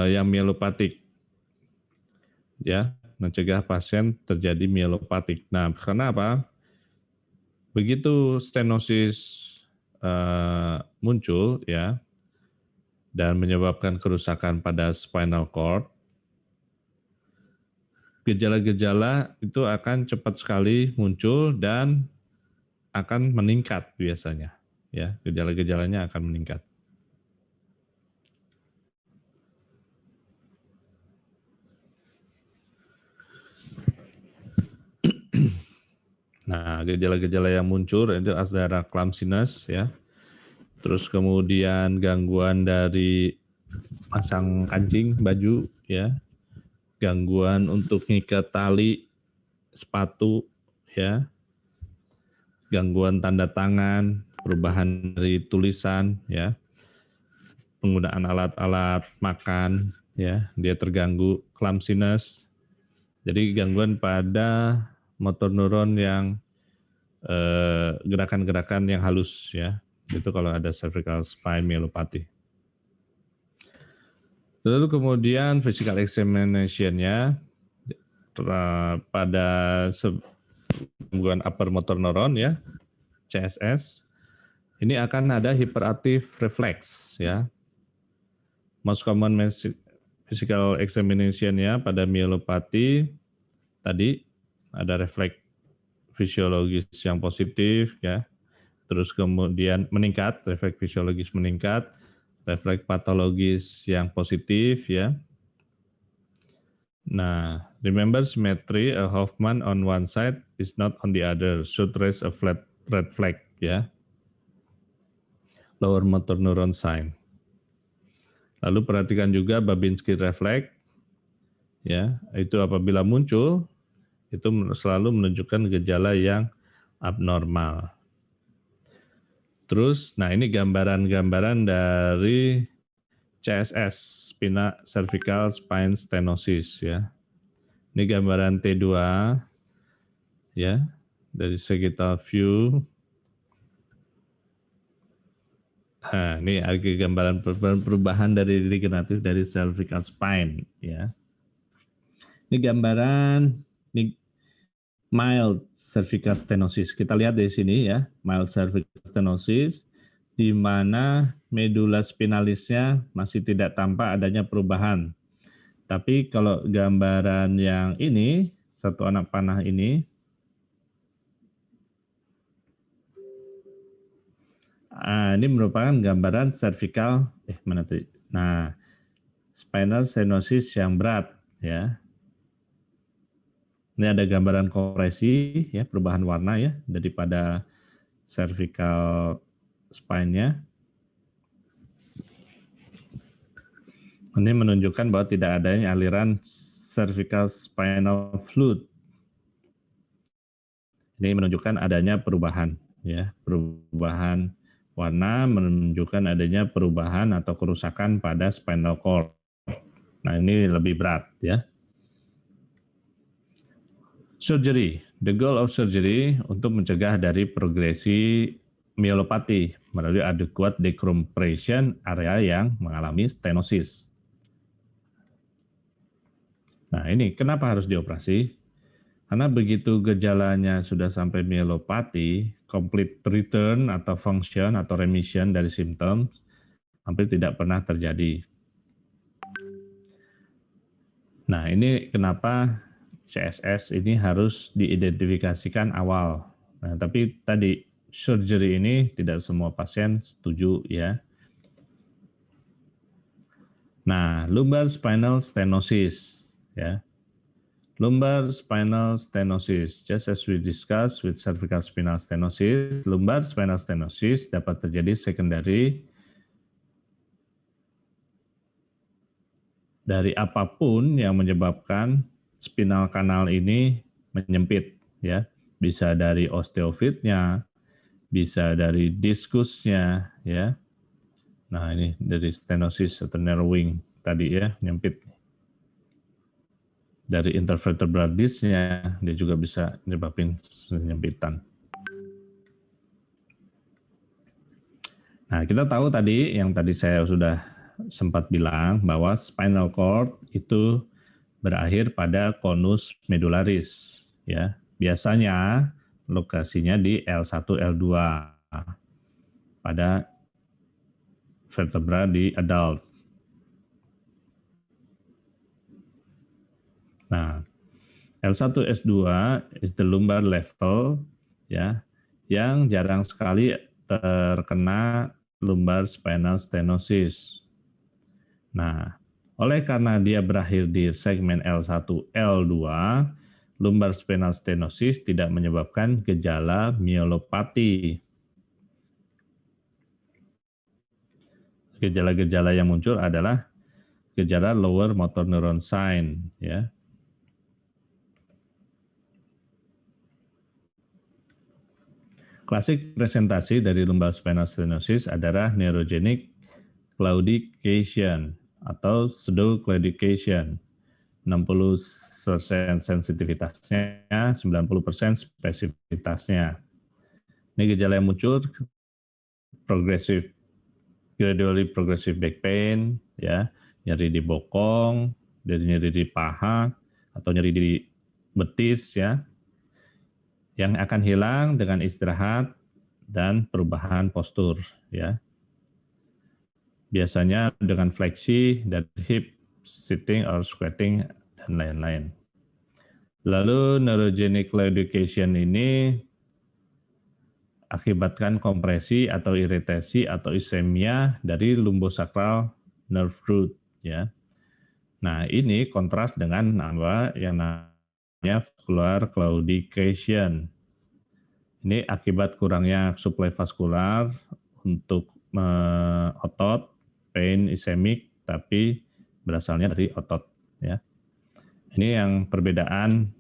yang myelopatik. Ya, mencegah pasien terjadi myelopatik. Nah, karena apa? Begitu stenosis muncul ya dan menyebabkan kerusakan pada spinal cord, gejala-gejala itu akan cepat sekali muncul dan akan meningkat biasanya. Ya, gejala-gejalanya akan meningkat. Nah, gejala-gejala yang muncul itu ada clumsiness ya. Terus kemudian gangguan dari pasang kancing baju ya, gangguan untuk ngikat tali sepatu ya, gangguan tanda tangan, perubahan dari tulisan ya, penggunaan alat-alat makan ya, dia terganggu, clumsiness. Jadi gangguan pada motor neuron yang gerakan-gerakan yang halus ya. Itu kalau ada cervical spine myelopathy. Lalu kemudian physical examination-nya pada gangguan upper motor neuron ya, CSS. Ini akan ada hyperactive reflex ya. Most common physical examination-nya pada myelopathy tadi ada refleks fisiologis yang positif ya. Terus kemudian meningkat, refleks fisiologis meningkat, refleks patologis yang positif ya. Nah, remember symmetry, a Hoffman on one side is not on the other, should raise a flat red flag ya. Lower motor neuron sign. Lalu perhatikan juga Babinski reflex ya, itu apabila muncul itu selalu menunjukkan gejala yang abnormal. Terus, nah ini gambaran-gambaran dari CSS, cervical spine stenosis ya. Ini gambaran T2 ya, dari sagittal view. Nah, ini ada gambaran perubahan dari degeneratif dari cervical spine ya. Ini gambaran ini mild cervical stenosis. Kita lihat di sini ya, mild cervical stenosis di mana medula spinalisnya masih tidak tampak adanya perubahan. Tapi kalau gambaran yang ini, satu anak panah ini, ini merupakan gambaran cervical, mana tadi? Nah, spinal stenosis yang berat ya. Ini ada gambaran kompresi ya, perubahan warna ya daripada cervical spine-nya. Ini menunjukkan bahwa tidak adanya aliran cervical spinal fluid. Ini menunjukkan adanya perubahan ya, perubahan warna menunjukkan adanya perubahan atau kerusakan pada spinal cord. Nah, ini lebih berat ya. Surgery. The goal of surgery untuk mencegah dari progresi myelopathy melalui adequate decompression area yang mengalami stenosis. Nah, ini kenapa harus dioperasi? Karena begitu gejalanya sudah sampai myelopathy, complete return atau function atau remission dari simptom hampir tidak pernah terjadi. Nah, ini kenapa CSS ini harus diidentifikasikan awal. Nah, tapi tadi surgery ini tidak semua pasien setuju ya. Nah, lumbar spinal stenosis ya. Lumbar spinal stenosis, just as we discussed with cervical spinal stenosis, lumbar spinal stenosis dapat terjadi secondary dari apapun yang menyebabkan spinal kanal ini menyempit ya. Bisa dari osteofitnya, bisa dari diskusnya ya. Nah, ini dari stenosis atau narrowing tadi ya, menyempit. Dari intervertebral disc-nya dia juga bisa menyebabkan penyempitan. Nah, kita tahu tadi yang tadi saya sudah sempat bilang bahwa spinal cord itu berakhir pada conus medullaris ya. Biasanya lokasinya di L1 L2 pada vertebra di adult. Nah, L1 S2 is the lumbar level ya, yang jarang sekali terkena lumbar spinal stenosis. Nah, oleh karena dia berakhir di segmen L1 L2, lumbar spinal stenosis tidak menyebabkan gejala myelopathy. Gejala-gejala yang muncul adalah gejala lower motor neuron sign, ya. Klasik presentasi dari lumbal spinal stenosis adalah neurogenic claudication atau pseudoclaudication. 60% sensitivitasnya, 90% spesifitasnya. Ini gejala yang muncul gradually progressive back pain, ya, nyeri di bokong, nyeri di paha, atau nyeri di betis, ya, yang akan hilang dengan istirahat dan perubahan postur, ya. Biasanya dengan fleksi dan hip, sitting or squatting dan lain-lain. Lalu neurogenic claudication ini akibatkan kompresi atau iritasi atau ischemia dari lumbosacral nerve root, ya. Nah, ini kontras dengan apa yang namanya vascular claudication. Ini akibat kurangnya suplai vaskular untuk otot, pain ischemic, tapi berasalnya dari otot, ya. Ini yang perbedaan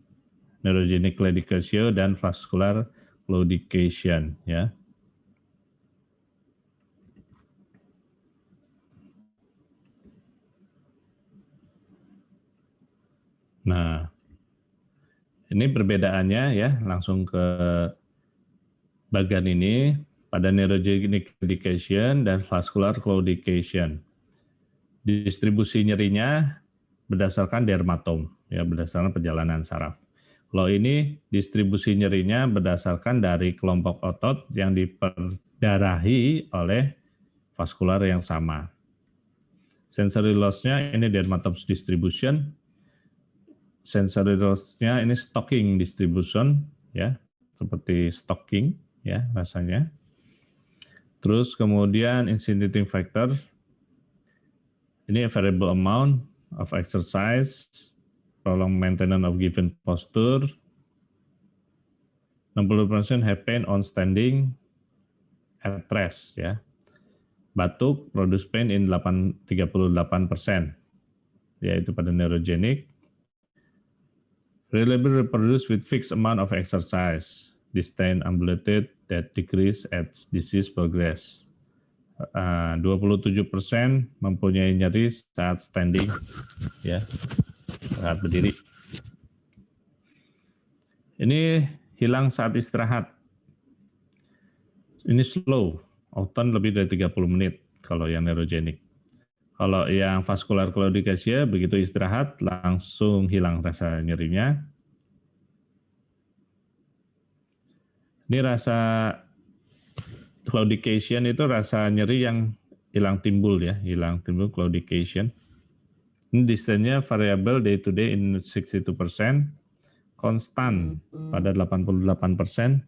neurogenic claudication dan vascular claudication, ya. Nah, ini perbedaannya, ya, langsung ke bagian ini pada neurogenic claudication dan vascular claudication. Distribusi nyerinya berdasarkan dermatom, ya, berdasarkan perjalanan saraf. Kalau ini distribusi nyerinya berdasarkan dari kelompok otot yang diperdarahi oleh vaskular yang sama. Sensory loss-nya ini dermatomes distribution, sensory loss-nya ini stocking distribution, ya, seperti stocking, ya, rasanya. Terus kemudian instinctive factor, ini a variable amount of exercise, prolonged maintenance of given posture, 60% have pain on standing at rest, ya. Batuk produce pain in 38%, yaitu pada neurogenic. Reliable reproduce with fixed amount of exercise, distant ambulated that decrease as disease progress. 27% mempunyai nyeri saat standing, ya, saat berdiri. Ini hilang saat istirahat. Ini slow, often lebih dari 30 menit kalau yang neurogenic. Kalau yang vascular claudication begitu istirahat langsung hilang rasa nyerinya. Ini rasa claudication itu rasa nyeri yang hilang timbul, ya, hilang timbul claudication. Ini distance-nya variable day to day in 62%, konstan pada 88%.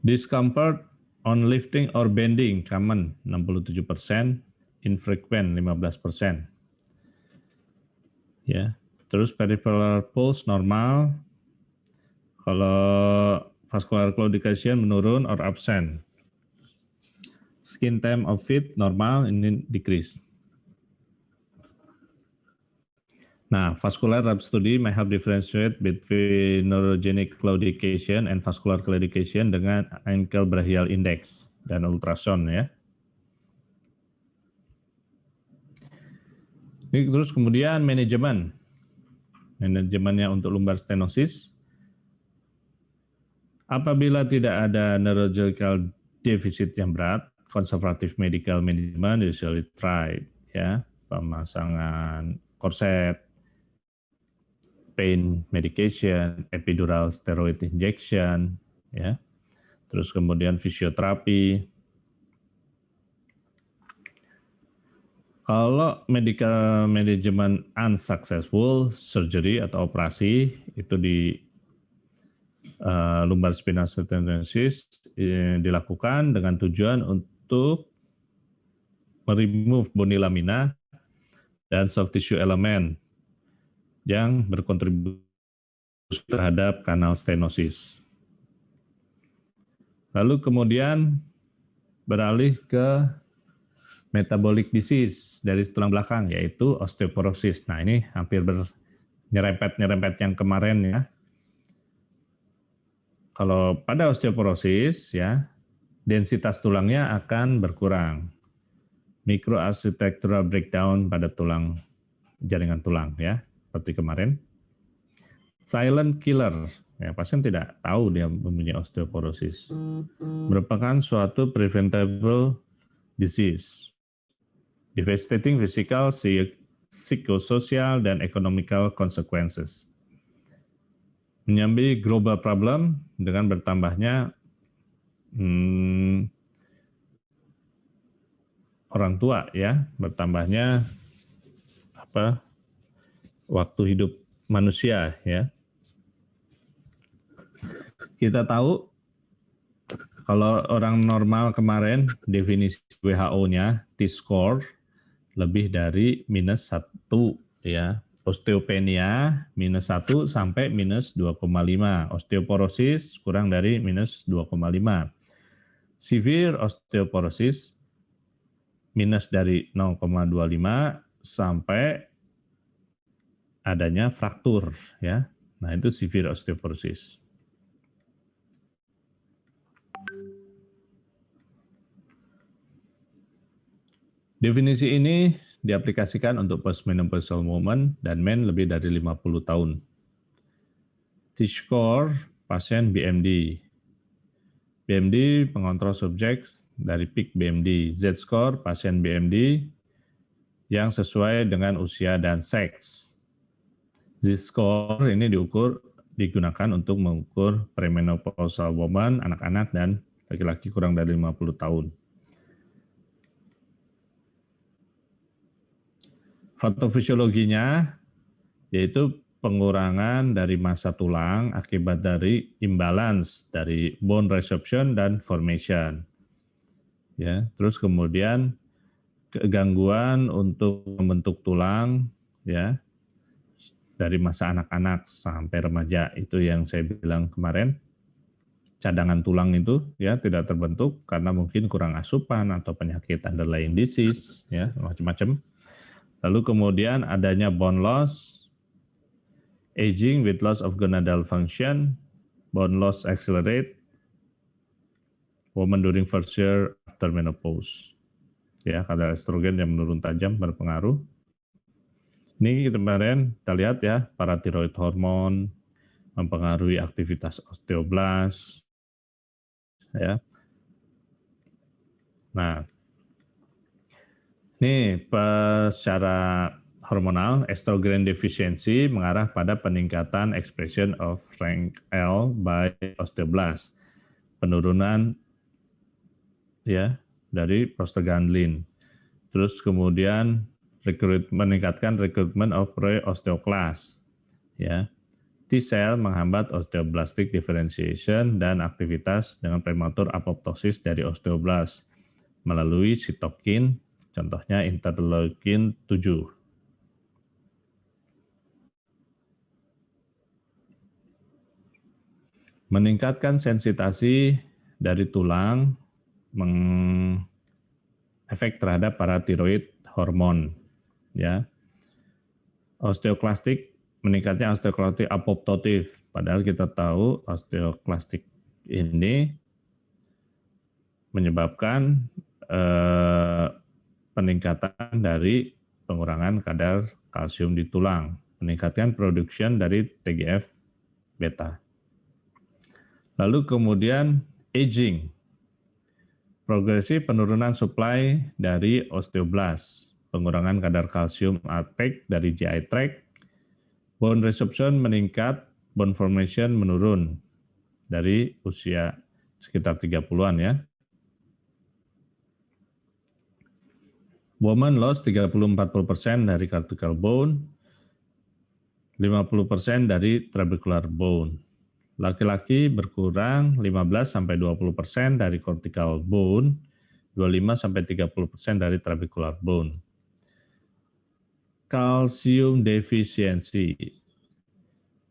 Discomfort on lifting or bending common 67%, infrequent 15%. Ya, terus peripheral pulse normal. Kalau vascular claudication menurun or absent. Skin time of feet normal, ini decrease. Nah, vascular lab study may help differentiate between neurogenic claudication and vascular claudication dengan ankle brachial index dan ultrasound, ya. Ini terus kemudian manajemennya untuk lumbar stenosis. Apabila tidak ada neurological deficit yang berat, conservative medical management usually tried, ya, pemasangan korset, pain medication, epidural steroid injection, ya, terus kemudian fisioterapi. Kalau medical management unsuccessful, surgery atau operasi itu di lumbar spinal stenosis dilakukan dengan tujuan untuk meremove bony lamina dan soft tissue element yang berkontribusi terhadap kanal stenosis. Lalu kemudian beralih ke metabolic disease dari tulang belakang, yaitu osteoporosis. Nah, ini hampir nyerempet yang kemarin ya. Kalau pada osteoporosis ya, densitas tulangnya akan berkurang. Microarchitectural breakdown pada tulang, jaringan tulang ya, seperti kemarin. Silent killer, ya, pasien tidak tahu dia mempunyai osteoporosis. Merupakan suatu preventable disease. Devastating physical, psychosocial, dan economical consequences. Menyambi global problem dengan bertambahnya orang tua ya, bertambahnya waktu hidup manusia ya. Kita tahu kalau orang normal kemarin definisi WHO-nya T-score lebih dari -1 ya. Osteopenia -1 sampai -2,5. Osteoporosis kurang dari -2,5. Severe osteoporosis minus dari 0,25 sampai adanya fraktur ya. Nah, itu severe osteoporosis. Definisi ini diaplikasikan untuk postmenopausal woman dan men lebih dari 50 tahun. T-score pasien BMD. BMD pengontrol subjek dari peak BMD. Z-score pasien BMD yang sesuai dengan usia dan seks. Z-score ini digunakan untuk mengukur premenopausal woman, anak-anak dan laki-laki kurang dari 50 tahun. Patofisiologinya yaitu pengurangan dari massa tulang akibat dari imbalance dari bone resorption dan formation. Ya, terus kemudian gangguan untuk membentuk tulang ya dari masa anak-anak sampai remaja, itu yang saya bilang kemarin. Cadangan tulang itu ya tidak terbentuk karena mungkin kurang asupan atau penyakit underlying disease ya, macam-macam. Lalu kemudian adanya bone loss, aging with loss of gonadal function, bone loss accelerate, woman during first year after menopause. Ya, kadar estrogen yang menurun tajam berpengaruh. Ini kemarin kita lihat ya, paratiroid hormon mempengaruhi aktivitas osteoblast. Ya. Nah, ini secara hormonal, estrogen deficiency mengarah pada peningkatan expression of rank L by osteoblast, penurunan ya dari prostaglandin. Terus kemudian meningkatkan recruitment of pre-osteoclast. Ya. T-cell menghambat osteoblastic differentiation dan aktivitas dengan prematur apoptosis dari osteoblast melalui sitokin, contohnya interleukin 7. Meningkatkan sensitasi dari tulang efek terhadap paratiroid hormon ya. Osteoklastik, meningkatnya osteoklastik apoptotif, padahal kita tahu osteoklastik ini menyebabkan peningkatan dari pengurangan kadar kalsium di tulang, meningkatkan production dari TGF beta. Lalu kemudian aging, progresif penurunan supply dari osteoblast, pengurangan kadar kalsium uptake dari GI tract, bone resorption meningkat, bone formation menurun dari usia sekitar 30-an ya. Woman loss 30-40% dari cortical bone, 50% dari trabecular bone. Laki-laki berkurang 15-20% dari cortical bone, 25-30% dari trabecular bone. Kalsium deficiency,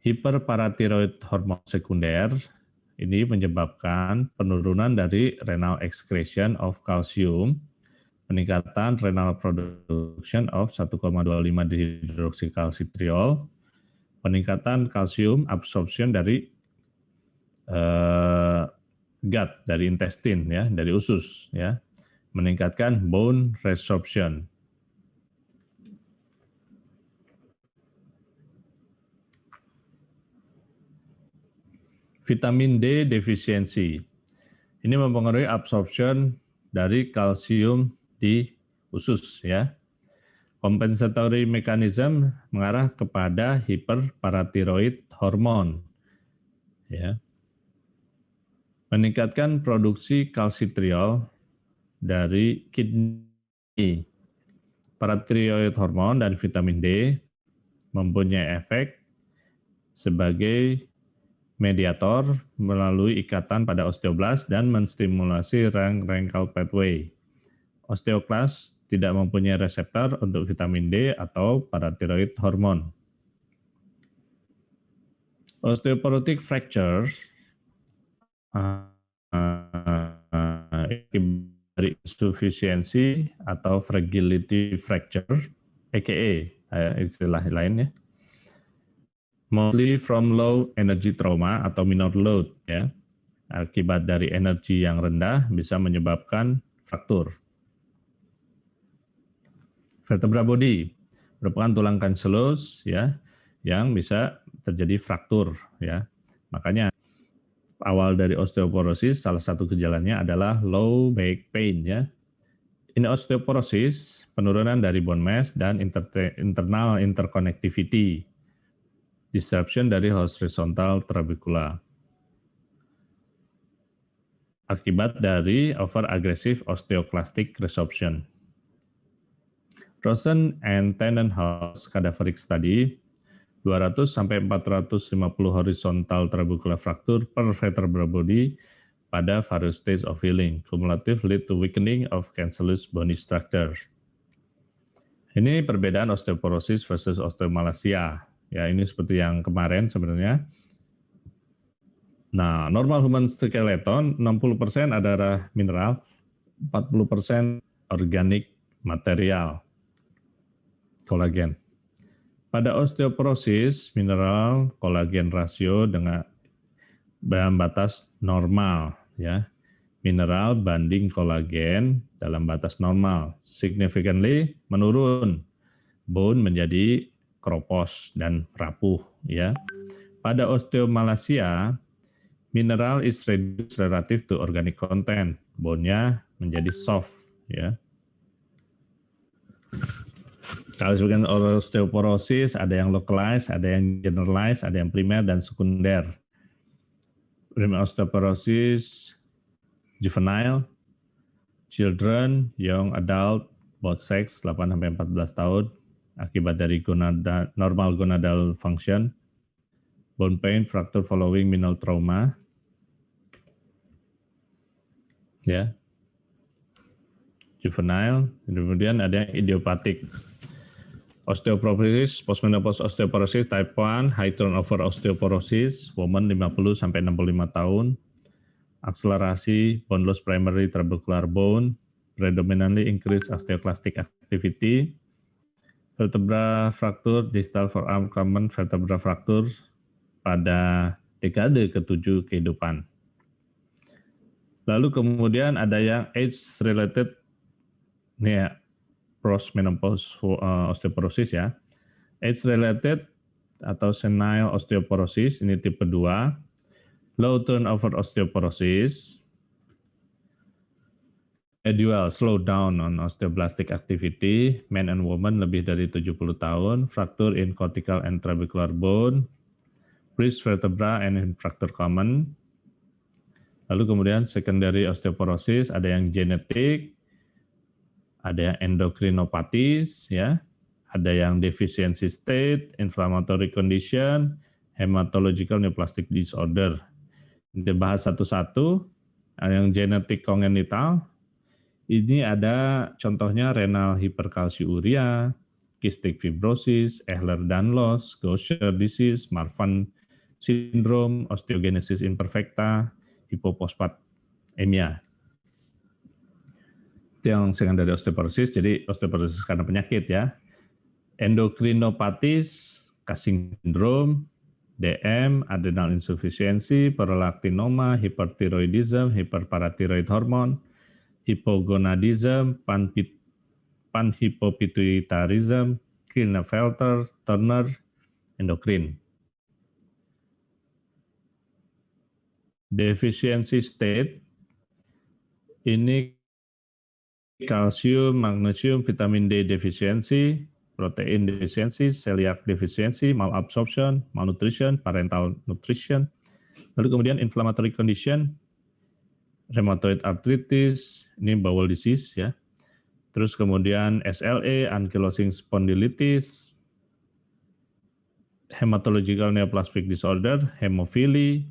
hiperparatiroid hormon sekunder ini menyebabkan penurunan dari renal excretion of calcium, peningkatan renal production of 1,25 dihidroksikalsitriol, peningkatan kalsium absorption dari gut, dari intestine, ya, dari usus, ya, meningkatkan bone resorption. Vitamin D defisiensi. Ini mempengaruhi absorption dari kalsium di usus, ya. Compensatory mechanism mengarah kepada hiperparatiroid hormon, ya. Meningkatkan produksi kalsitriol dari kidney. Paratiroid hormon dan vitamin D mempunyai efek sebagai mediator melalui ikatan pada osteoblast dan menstimulasi rank-rankle pathway. Osteoklas tidak mempunyai reseptor untuk vitamin D atau paratiroid hormon. Osteoporotic fracture dari insufficiency atau fragility fracture, aka istilah lainnya, mostly from low energy trauma atau minor load, ya. Akibat dari energi yang rendah bisa menyebabkan fraktur. Vertebra body merupakan tulang cancellous, ya, yang bisa terjadi fraktur, ya. Makanya awal dari osteoporosis salah satu gejalanya adalah low back pain, ya. In osteoporosis, penurunan dari bone mass dan internal interconnectivity, disruption dari horizontal trabecula. Akibat dari over-aggressive osteoclastic resorption. Rosen and Tenenhaus cadaveric study, 200 sampai 450 horizontal trabecular fracture per vertebra body pada various stage of healing. Cumulative lead to weakening of cancellous bony structure. Ini perbedaan osteoporosis versus osteomalacia. Ya, ini seperti yang kemarin sebenarnya. Nah, normal human skeleton 60% adalah mineral, 40% organik material, kolagen. Pada osteoporosis, mineral kolagen rasio dengan dalam batas normal, ya. Mineral banding kolagen dalam batas normal, significantly menurun. Bone menjadi kropos dan rapuh, ya. Pada osteomalacia, mineral is reduced relative to organic content. Bone-nya menjadi soft, ya. Kalau sebagian osteoporosis ada yang localized, ada yang generalized, ada yang primer dan sekunder. Primer osteoporosis, juvenile, children, young adult, both sex 8-14 tahun, akibat dari normal gonadal function, bone pain, fracture following minimal trauma, ya, juvenile. Kemudian ada yang idiopatik. Osteoporosis, postmenopause osteoporosis type 1, high turnover osteoporosis, woman 50-65 tahun, akselerasi bone loss primary trabecular bone, predominantly increased osteoclastic activity, vertebra fracture, distal forearm common vertebra fracture pada dekade ke-7 kehidupan. Lalu kemudian ada yang age-related, ini ya, postmenopause osteoporosis, ya. Age-related atau senile osteoporosis, ini tipe 2. Low turnover osteoporosis, gradual slow down on osteoblastic activity, men and women lebih dari 70 tahun, fracture in cortical and trabecular bone, wrist vertebra and fracture common. Lalu kemudian secondary osteoporosis, ada yang genetik, ada yang endokrinopathies, ya, ada yang deficiency state, inflammatory condition, hematological neoplastic disorder. Kita bahas satu-satu. Yang genetik kongenital, ini ada contohnya renal hiperkalsiuria, cystic fibrosis, Ehlers-Danlos, Gaucher disease, Marfan syndrome, osteogenesis imperfecta, hypophosphatemia. Itu yang sekundari osteoporosis, jadi osteoporosis karena penyakit ya. Endokrinopatis, Cushing syndrome, DM, adrenal insufficiency, prolaktinoma, hyperthyroidism, hyperparathyroid hormone, hypogonadism, panhypopituitarism, Klinefelter, Turner, endokrin. Deficiency state ini kalsium, magnesium, vitamin D deficiency, protein deficiency, celiac deficiency, malabsorption, malnutrition, parental nutrition. Lalu kemudian inflammatory condition, rheumatoid arthritis, ini bowel disease ya. Terus kemudian SLE, ankylosing spondylitis, hematological neoplastic disorder, hemofili,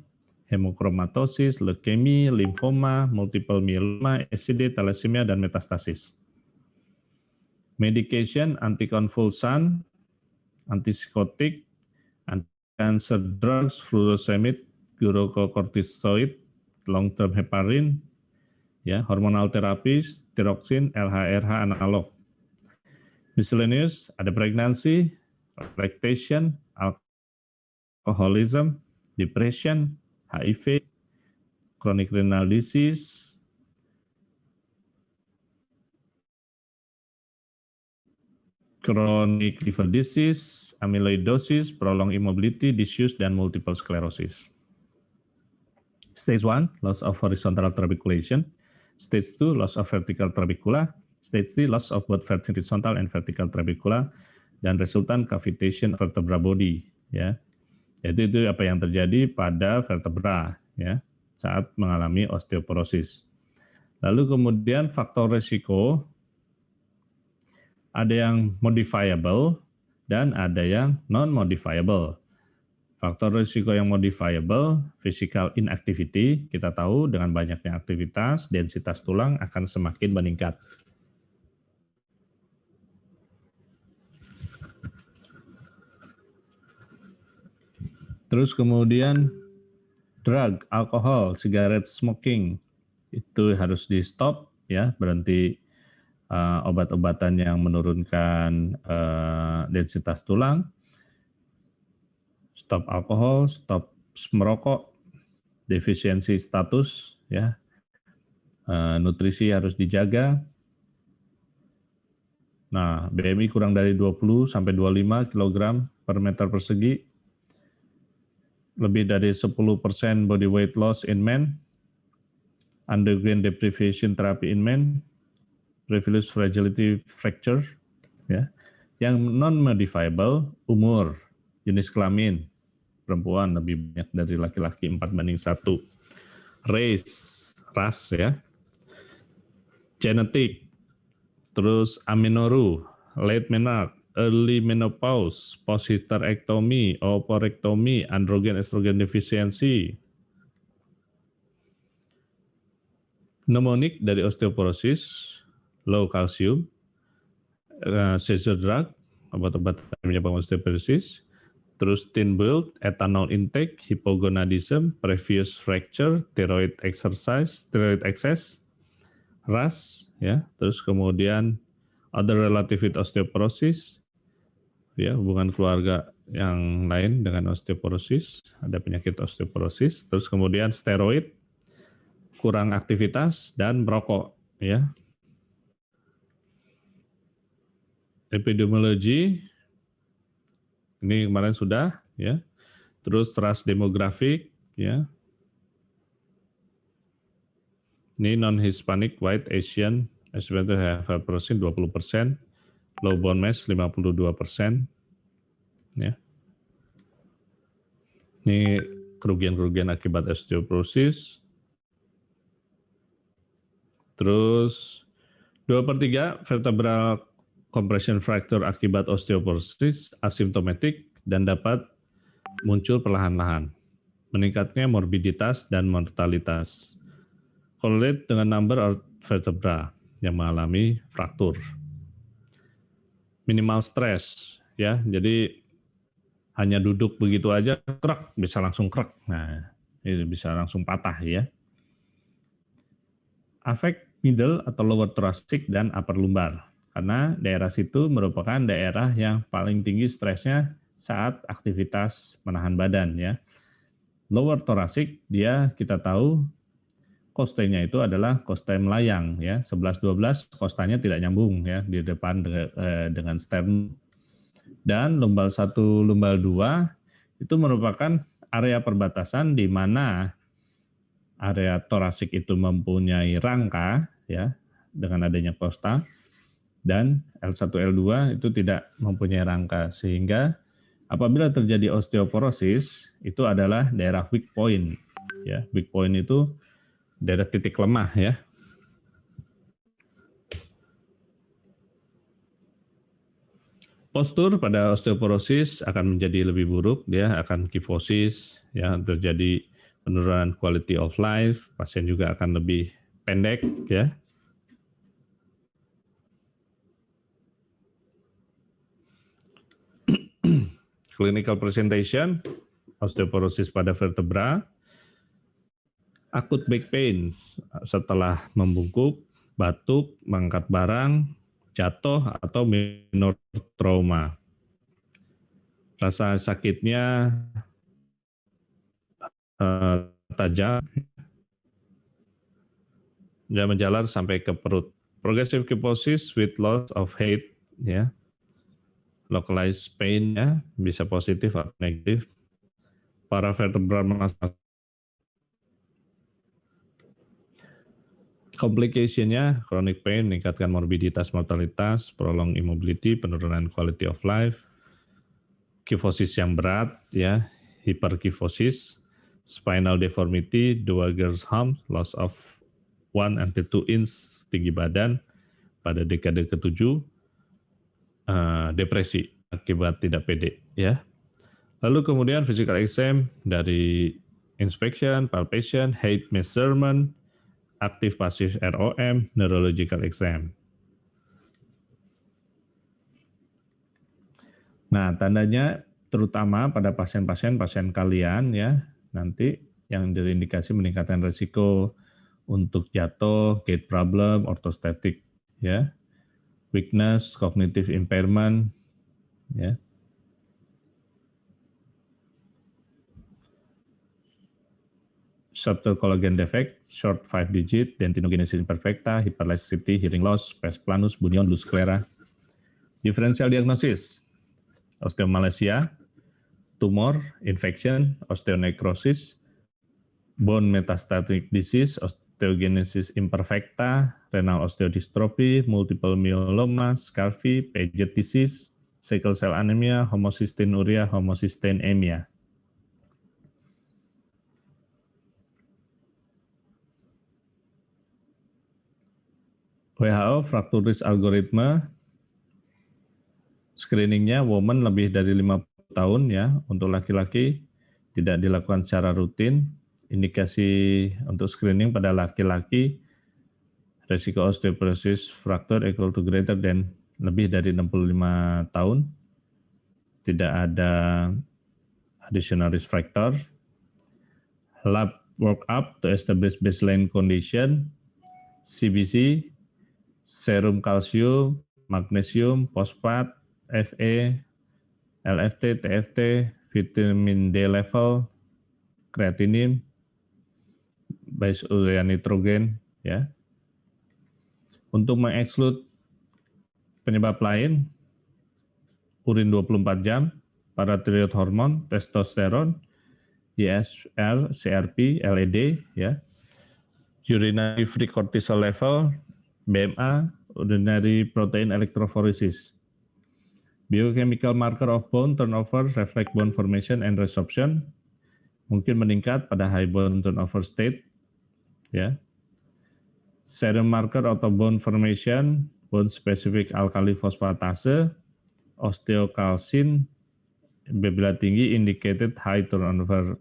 hemochromatosis, leukemia, limfoma, multiple myeloma, SCD, thalassemia, dan metastasis. Medication, anticonvulsant, antipsikotik, anti-cancer drugs, furosemide, glucocorticoid, long-term heparin, ya, hormonal terapi, tiroxin, LHRH analog. Miscellaneous, ada pregnancy, lactation, alcoholism, depression, HIV, chronic renal disease, chronic liver disease, amyloidosis, prolonged immobility, disuse, dan multiple sclerosis. Stage 1, loss of horizontal trabeculation. Stage 2, loss of vertical trabecula. Stage 3, loss of both horizontal and vertical trabecula, dan resultant cavitation vertebra body. Ya, yaitu itu apa yang terjadi pada vertebra ya saat mengalami osteoporosis. Lalu kemudian faktor risiko ada yang modifiable dan ada yang non-modifiable. Faktor risiko yang modifiable, physical inactivity, kita tahu dengan banyaknya aktivitas, densitas tulang akan semakin meningkat. Terus kemudian drug, alkohol, cigarette smoking itu harus di stop ya, berhenti obat-obatan yang menurunkan densitas tulang. Stop alkohol, stop merokok, defisiensi status ya. Nutrisi harus dijaga. Nah, BMI kurang dari 20 sampai 25 kg per meter persegi. Lebih dari 10% body weight loss in men, undergoing deprivation therapy in men, previous fragility fracture, ya. Yang non-modifiable, umur, jenis kelamin, perempuan lebih banyak dari laki-laki 4:1, race, ras ya, genetik, terus amenorrhea, late menarche, early menopause, post-hysterectomy, oophorectomy, androgen estrogen deficiency. Mnemonic dari osteoporosis, low calcium, seizure drug, obat-obatan menyebabkan osteoporosis, terus thin build, ethanol intake, hypogonadism, previous fracture, thyroid excess, ras, ya, terus kemudian other relative with osteoporosis, ya, hubungan keluarga yang lain dengan osteoporosis, ada penyakit osteoporosis, terus kemudian steroid, kurang aktivitas, dan merokok, ya. Epidemiologi, ini kemarin sudah, ya. Terus ras demografik, ya. Ini non-Hispanic, white, Asian, estimated have approaching 20%, low bone mass 52%, ya. Ini kerugian-kerugian akibat osteoporosis. Terus 2/3 vertebral compression fracture akibat osteoporosis asimptomatik dan dapat muncul perlahan-lahan. Meningkatnya morbiditas dan mortalitas. Correlate dengan number of vertebra yang mengalami fraktur. Minimal stress, ya. Jadi hanya duduk begitu aja, krek, bisa langsung krek. Nah, itu bisa langsung patah ya. Afek middle atau lower thoracic dan upper lumbar. Karena daerah situ merupakan daerah yang paling tinggi stresnya saat aktivitas menahan badan ya. Lower thoracic dia kita tahu kostenya itu adalah koste melayang ya. 11-12 kostanya tidak nyambung ya di depan dengan sternum. Dan lumbal 1, lumbal 2 itu merupakan area perbatasan di mana area torasik itu mempunyai rangka ya dengan adanya kosta, dan L1 L2 itu tidak mempunyai rangka, sehingga apabila terjadi osteoporosis itu adalah daerah weak point ya. Weak point itu daerah titik lemah ya. Postur pada osteoporosis akan menjadi lebih buruk, dia akan kifosis ya, terjadi penurunan quality of life, pasien juga akan lebih pendek ya. Clinical presentation, osteoporosis pada vertebra, akut back pain setelah membungkuk, batuk, mengangkat barang, jatuh atau minor trauma. Rasa sakitnya tajam, dan menjalar sampai ke perut. Progressive kyphosis with loss of height ya. Localized pain ya, bisa positif atau negatif. Paravertebral masalah. Complication-nya chronic pain, meningkatkan morbiditas, mortalitas, prolonged immobility, penurunan quality of life, kyphosis yang berat ya, hyperkyphosis, spinal deformity, Duager's hump, loss of 1 until 2 inch tinggi badan pada dekade ke-7, depresi akibat tidak pede ya. Lalu kemudian physical exam dari inspection, palpation, height measurement, active passive ROM, neurological exam. Nah, tandanya terutama pada pasien kalian ya, nanti yang terindikasi meningkatkan risiko untuk jatuh, gait problem, orthostatic ya, weakness, cognitive impairment ya. Subtle collagen defect, short 5 digit, dentinogenesis imperfecta, hyperlaxity, hearing loss, pes planus, bunion, blue sclera. Differential diagnosis, osteomalacia, tumor, infection, osteonecrosis, bone metastatic disease, osteogenesis imperfecta, renal osteodystrophy, multiple myeloma, scurvy, Paget disease, sickle cell anemia, homocystinuria, homocysteinemia. WHO fracture risk algoritma, screeningnya woman lebih dari 50 tahun ya, untuk laki-laki tidak dilakukan secara rutin. Indikasi untuk screening pada laki-laki, resiko osteoporosis fracture equal to greater than lebih dari 65 tahun, tidak ada additional risk factor. Lab workup to establish baseline condition, CBC, serum kalsium, magnesium, fosfat, Fe, LFT, TFT, vitamin D level, kreatinin, base-urea nitrogen ya. Untuk mengeksklud penyebab lain, urin 24 jam, parathyroid hormon, testosteron, ISR, CRP, LED ya. Urinary free cortisol level, BMA, urinary protein electrophoresis. Biochemical marker of bone turnover, reflect bone formation and resorption, mungkin meningkat pada high bone turnover state ya. Serum marker atau bone formation, bone specific alkali fosfatase, osteokalsin, bila tinggi indicated high turnover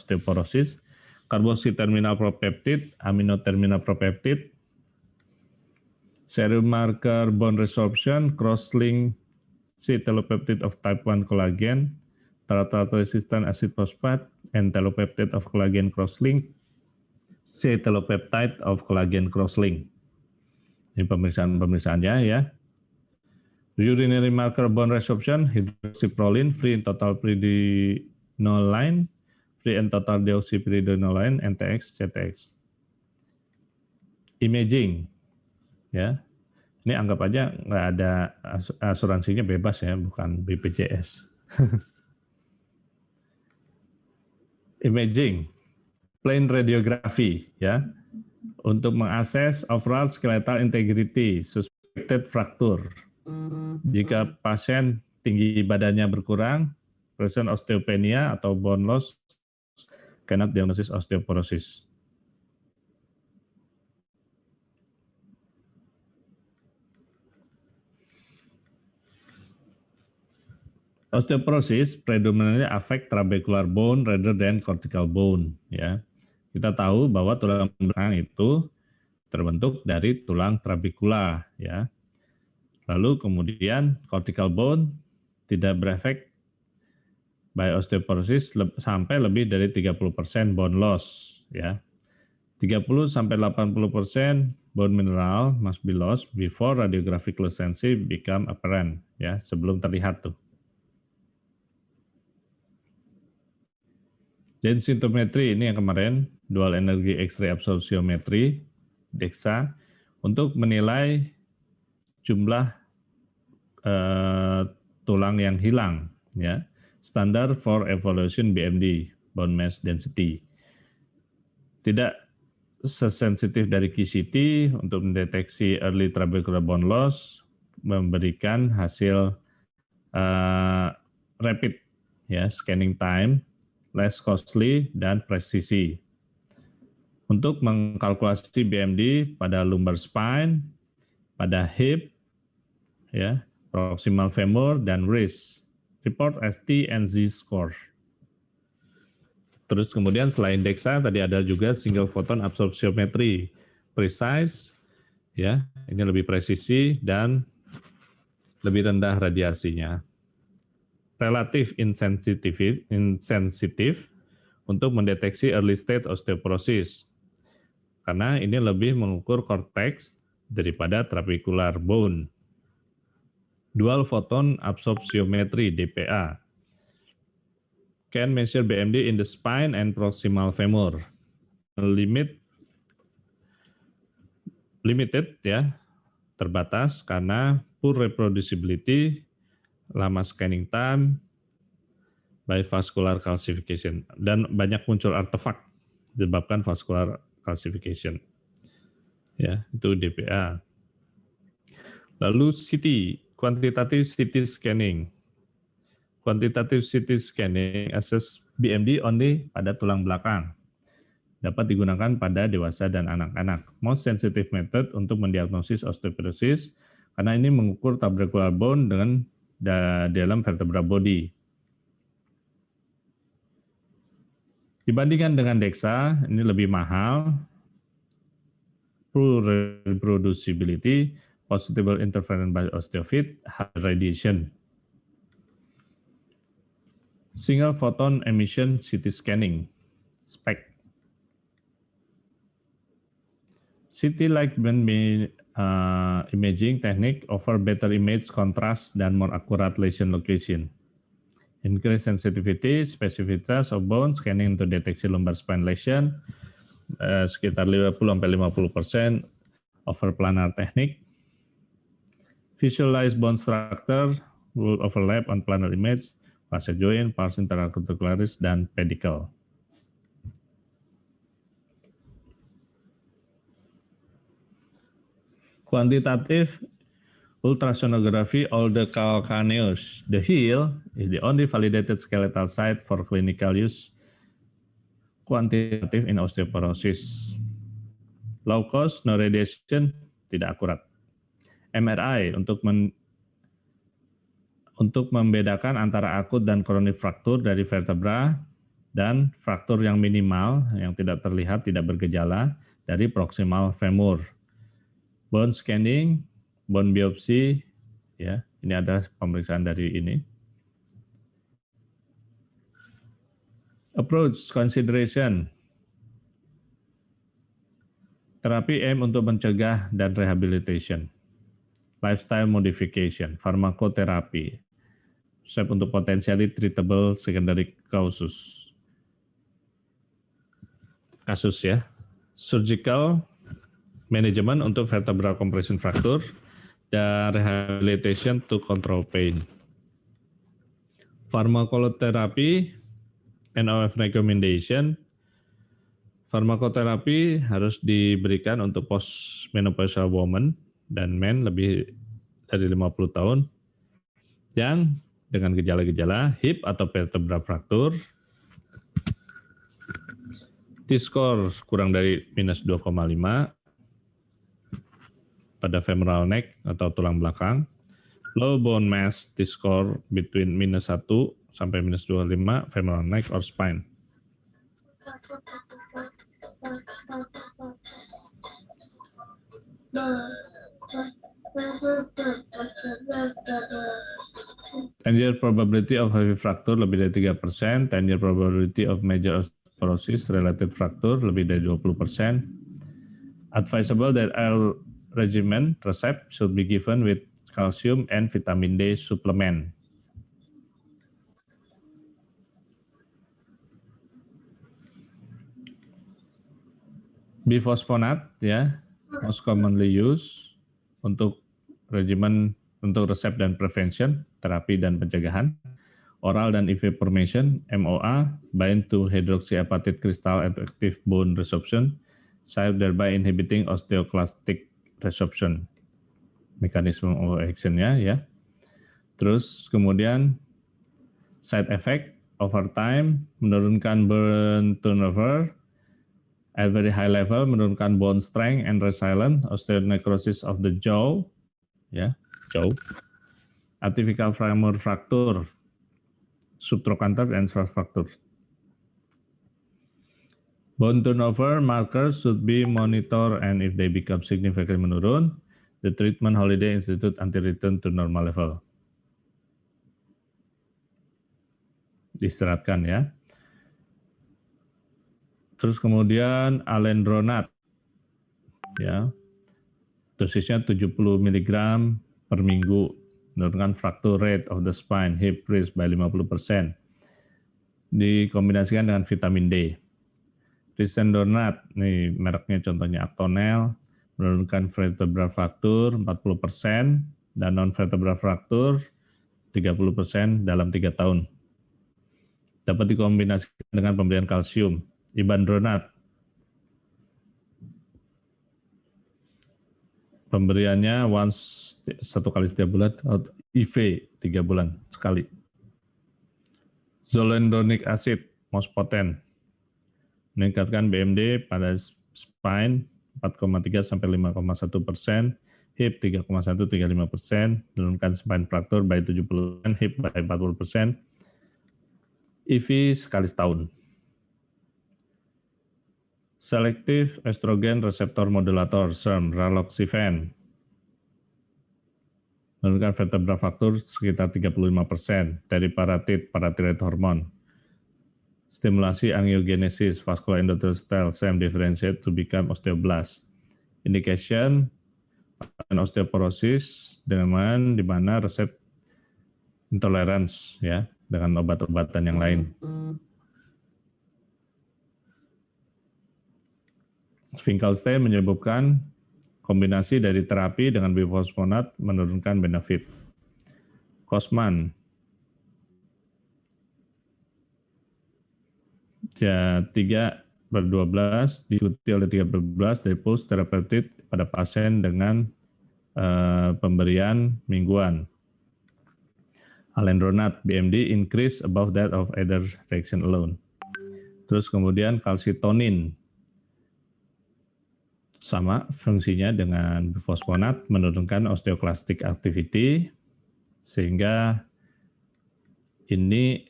osteoporosis, carboxy terminal propeptide, amino terminal propeptide, serum marker bone resorption, cross-link cytopeptide of type 1 collagen, teratol-resistant acid phosphate, N-telopeptide of collagen cross-link, C-telopeptide of collagen cross-link. Ini pemeriksaan-pemeriksaannya ya. Urinary marker bone resorption, hydroxyproline, free in total predinoline, free in total deoxypredinoline, NTX, CTX. Imaging, ya. Ini anggap aja nggak ada asuransinya, bebas ya, bukan BPJS. Imaging, plain radiography, ya, untuk mengakses overall skeletal integrity, suspected fracture. Jika pasien tinggi badannya berkurang, present osteopenia atau bone loss, cannot diagnosis osteoporosis. Osteoporosis predominantly affect trabecular bone rather than cortical bone. Ya, kita tahu bahwa tulang belakang itu terbentuk dari tulang trabekula. Ya, lalu kemudian cortical bone tidak berefek by osteoporosis sampai lebih dari 30% bone loss. Ya, 30-80% bone mineral must be lost before radiographic lucency become apparent. Ya, sebelum terlihat tuh. Densitometry ini yang kemarin, dual energy X-ray absorptiometry, DEXA, untuk menilai jumlah tulang yang hilang, ya. Standard for evaluation BMD, bone mass density. Tidak sesensitif dari QCT untuk mendeteksi early trabecular bone loss, memberikan hasil rapid, ya, scanning time, less costly, dan presisi. Untuk mengkalkulasi BMD pada lumbar spine, pada hip, ya, proximal femur, dan wrist. Report ST and Z-score. Terus kemudian selain DEXA, tadi ada juga single photon absorptiometry. Precise, ya, ini lebih presisi dan lebih rendah radiasinya. Relatif insensitif untuk mendeteksi early stage osteoporosis. Karena ini lebih mengukur korteks daripada trabecular bone. Dual photon absorptiometry DPA can measure BMD in the spine and proximal femur. Limited ya, terbatas karena poor reproducibility, lama scanning time, by vascular calcification, dan banyak muncul artefak disebabkan vascular calcification. Ya, itu DPA. Lalu CT, quantitative CT scanning. Quantitative CT scanning assess BMD only pada tulang belakang. Dapat digunakan pada dewasa dan anak-anak. Most sensitive method untuk mendiagnosis osteoporosis karena ini mengukur trabecular bone dengan dalam vertebra body. Dibandingkan dengan DEXA, ini lebih mahal. Poor reproducibility, possible interference by osteophyte, high radiation. Single photon emission CT scanning, SPECT. CT-like band imaging technique offer better image contrast dan more accurate lesion location. Increase sensitivity, specificitas of bone scanning untuk deteksi lumbar spine lesion, sekitar 50-50% over planar technique. Visualize bone structure will overlap on planar image, facet joint, pars interarticularis, dan pedicle. Quantitative ultrasonography of the calcaneus. The heel is the only validated skeletal site for clinical use. Quantitative in osteoporosis. Low cost, no radiation, tidak akurat. MRI untuk membedakan antara akut dan kronik fraktur dari vertebra dan fraktur yang minimal yang tidak terlihat, tidak bergejala dari proximal femur. Bone scanning, bone biopsi, ya, ini ada pemeriksaan dari ini. Approach consideration. Terapi aim untuk mencegah dan rehabilitation. Lifestyle modification, farmakoterapi. Step untuk potentially treatable secondary causes. Kasus ya. Surgical management untuk vertebral compression fracture dan rehabilitation to control pain. Pharmacotherapy and of recommendation. Farmakoterapi harus diberikan untuk postmenopausal woman dan men lebih dari 50 tahun yang dengan gejala-gejala hip atau vertebral fracture, T-score kurang dari minus 2,5 pada femoral neck atau tulang belakang, low bone mass T-score between minus 1 sampai minus 25 femoral neck or spine. Ten-year probability of heavy fracture lebih dari 3%, 10-year probability of major osteoporosis related fracture lebih dari 20%. Advisable that all regimen recept should be given with calcium and vitamin D supplement. Bifosfonat ya, most commonly used untuk regimen untuk resep dan prevention, terapi dan pencegahan. Oral dan IV formation, MOA, bind to hydroxyapatite crystal and active bone resorption, thereby inhibiting osteoclastic resorption. Mekanisme of action-nya ya. Terus kemudian side effect over time menurunkan bone turnover at very high level, menurunkan bone strength and resilience, osteonecrosis of the jaw, ya, jaw, atypical femur fracture, subtrochanter and stress fracture. Bone turnover markers should be monitored and if they become significantly menurun, the treatment holiday institute until return to normal level. Diistirahatkan ya. Terus kemudian alendronat, ya, dosisnya 70 mg per minggu, menurunkan fracture rate of the spine, hip wrist by 50%. Dikombinasikan dengan vitamin D. Risendonat, nih mereknya contohnya Actonel, menurunkan vertebral fracture 40% dan non-vertebral fracture 30% dalam 3 tahun. Dapat dikombinasikan dengan pemberian kalsium. Ibandronat, pemberiannya satu kali setiap bulan, IV 3 bulan sekali. Zoledronic acid, most potent, meningkatkan BMD pada spine 4,3 sampai 5,1%, hip 3,1-3,5%, menurunkan spine fracture by 70%, hip by 40%, IV sekali setahun. Selective estrogen receptor modulator, SERM, raloxifene, menurunkan vertebral fracture sekitar 35%, dari parathyroid hormone. Stimulasi angiogenesis, vascular endothelial cell differentiate to become osteoblast. Indication and osteoporosis dengan di mana resep intolerance ya dengan obat-obatan yang lain. Finkelstein menyebutkan kombinasi dari terapi dengan bifosfonat menurunkan benefit. Kosman, ya 3/12 diikuti oleh 3/12 dari post therapeutic pada pasien dengan pemberian mingguan. Alendronat BMD increase above that of either direction alone. Terus kemudian kalsitonin sama fungsinya dengan bifosfonat menurunkan osteoclastic activity sehingga ini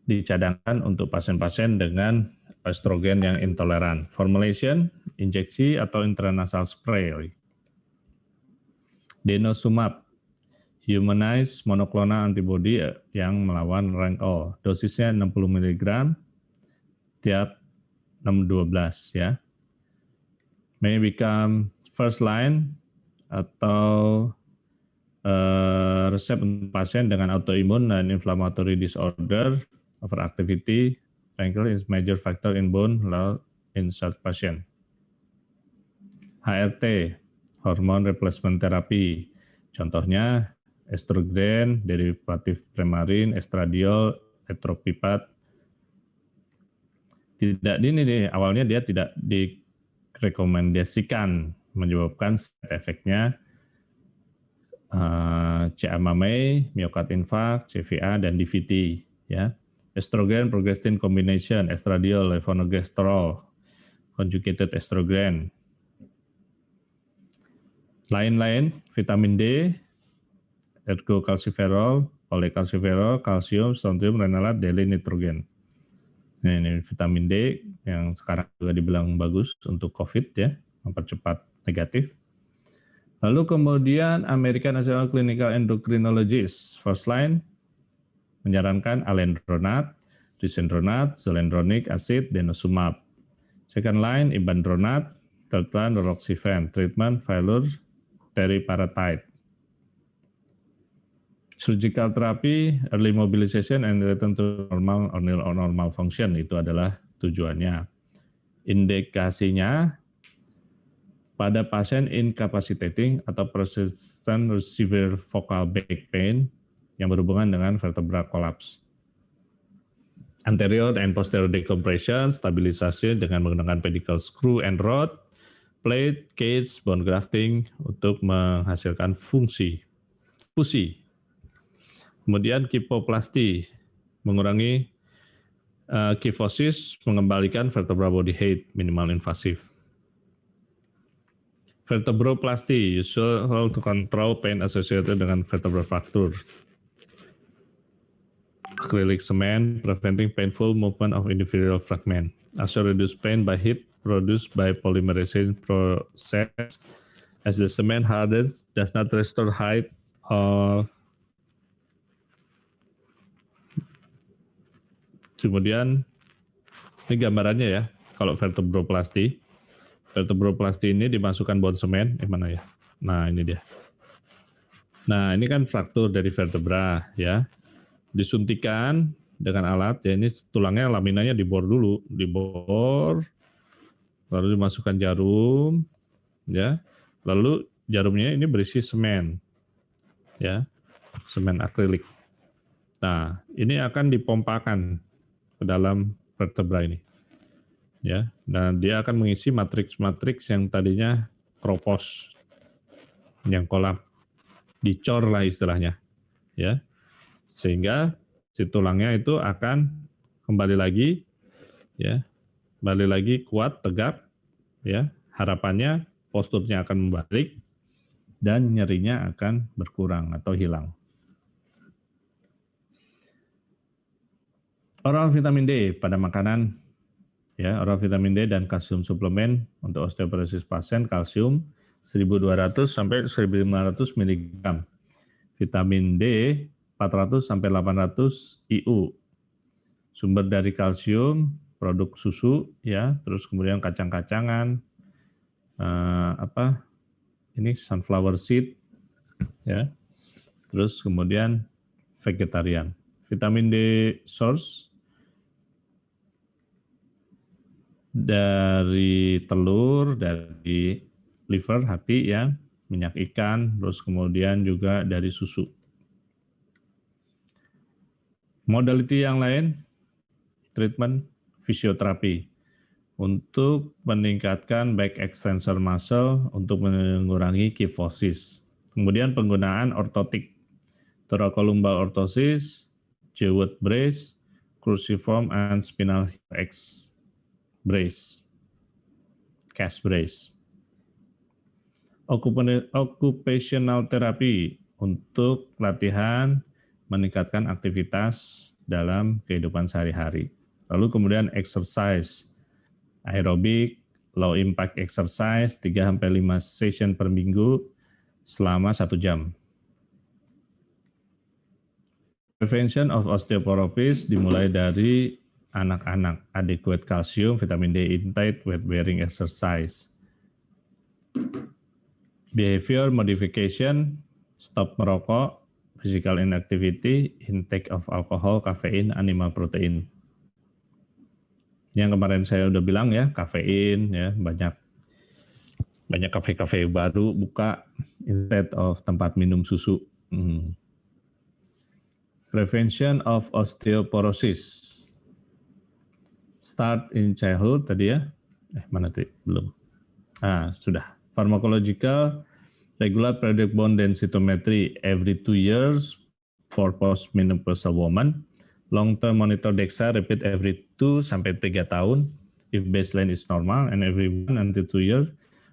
dicadangkan untuk pasien-pasien dengan estrogen yang intoleran. Formulation, injeksi atau intranasal spray. Denosumab, humanized monoclonal antibody yang melawan RANKL. Dosisnya 60 mg tiap 6-12 ya. May become first line atau resep untuk pasien dengan autoimmune dan inflammatory disorder, overactivity, frankly is major factor in bone loss in such patient. HRT, hormone replacement therapy, contohnya estrogen, derivatif premarin, estradiol, etropipad. Tidak ini nih, awalnya dia tidak direkomendasikan, menyebabkan side effect-nya CMAME, myocard infarct, CVA, dan DVT. Ya. Estrogen, progestin combination, estradiol, levonorgestrel, conjugated estrogen. Lain-lain, vitamin D, ergocalciferol, polycalciferol, kalsium, strontium, renalat, delinitrogen. Nah, ini vitamin D yang sekarang juga dibilang bagus untuk COVID ya, mempercepat negatif. Lalu kemudian American National Clinical Endocrinologist first line menyarankan alendronat, risendronat, zoledronic acid, denosumab. Second line ibandronat, third line roroxifen, treatment failure, teriparatide. Surgical therapy, early mobilization and return to normal or normal function, itu adalah tujuannya. Indikasinya pada pasien incapacitating atau persistent severe focal back pain yang berhubungan dengan vertebral collapse. Anterior and posterior decompression, stabilisasi dengan menggunakan pedicle screw and rod, plate, cage, bone grafting untuk menghasilkan fusi. Kemudian kipoplasti, mengurangi kifosis, mengembalikan vertebral body height, minimal invasif. Vertebroplasty, usual to control pain associated dengan vertebral fracture. Acrylic cement, preventing painful movement of individual fragment. Also reduce pain by heat produced by polymerization process. As the cement hardened, does not restore height or kemudian ini gambarannya ya, kalau vertebroplasty. Vertebroplasty ini dimasukkan bone semen, mana ya? Nah, ini dia. Nah, ini kan fraktur dari vertebra ya. Disuntikan dengan alat, ya ini tulangnya laminanya dibor dulu, dibor, lalu dimasukkan jarum, ya. Lalu jarumnya ini berisi semen, ya, semen akrilik. Nah, ini akan dipompakan ke dalam vertebra ini. Ya, dan dia akan mengisi matriks-matriks yang tadinya kropos, yang kolap, dicor lah istilahnya, ya, sehingga si tulangnya itu akan kembali lagi, ya, kembali lagi kuat, tegap, ya, harapannya posturnya akan membalik dan nyerinya akan berkurang atau hilang. Oral vitamin D pada makanan. Ya, oral vitamin D dan kalsium suplemen untuk osteoporosis pasien, kalsium 1.200 sampai 1.500 mg. Vitamin D 400 sampai 800 IU. Sumber dari kalsium, produk susu ya, terus kemudian kacang-kacangan, ini sunflower seed ya. Terus kemudian vegetarian. Vitamin D source dari telur, dari liver, hati ya, minyak ikan, terus kemudian juga dari susu. Modality yang lain, treatment fisioterapi untuk meningkatkan back extensor muscle untuk mengurangi kyphosis. Kemudian penggunaan ortotik, thoracolumbar orthosis, Jewett brace, cruciform and spinal X brace, cast brace. Occupational therapy untuk latihan meningkatkan aktivitas dalam kehidupan sehari-hari. Lalu kemudian exercise, aerobik, low impact exercise 3-5 session per minggu selama 1 jam. Prevention of osteoporosis dimulai dari anak-anak, adequate calcium, vitamin D intake, weight bearing exercise. Behavior modification, stop merokok, physical inactivity, intake of alcohol, kafein, animal protein. Yang kemarin saya udah bilang ya, kafein ya, banyak kafe-kafe baru buka instead of tempat minum susu. Prevention of osteoporosis. Start in childhood tadi ya. Mana tadi? Belum. Sudah. Pharmacological regular periodic bone densitometry every 2 years for postmenopausal woman. Long-term monitor DEXA repeat every 2 sampai 3 tahun if baseline is normal and every 1 until 2 years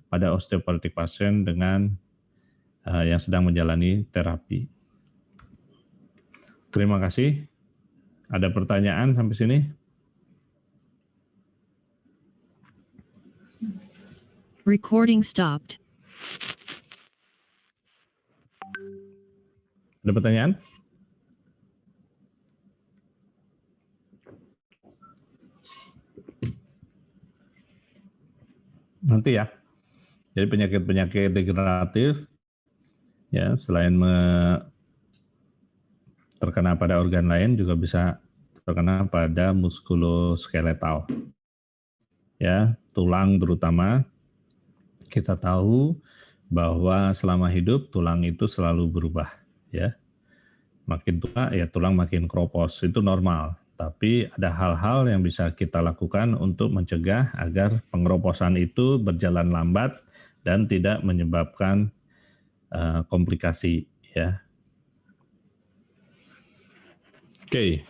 pada osteoporotic pasien dengan yang sedang menjalani terapi. Terima kasih. Ada pertanyaan sampai sini? Recording stopped. Ada pertanyaan? Nanti ya. Jadi penyakit-penyakit degeneratif ya, selain terkena pada organ lain juga bisa terkena pada muskuloskeletal. Ya, tulang terutama. Kita tahu bahwa selama hidup tulang itu selalu berubah ya. Makin tua ya tulang makin kropos, itu normal. Tapi ada hal-hal yang bisa kita lakukan untuk mencegah agar pengeroposan itu berjalan lambat dan tidak menyebabkan komplikasi ya. Oke.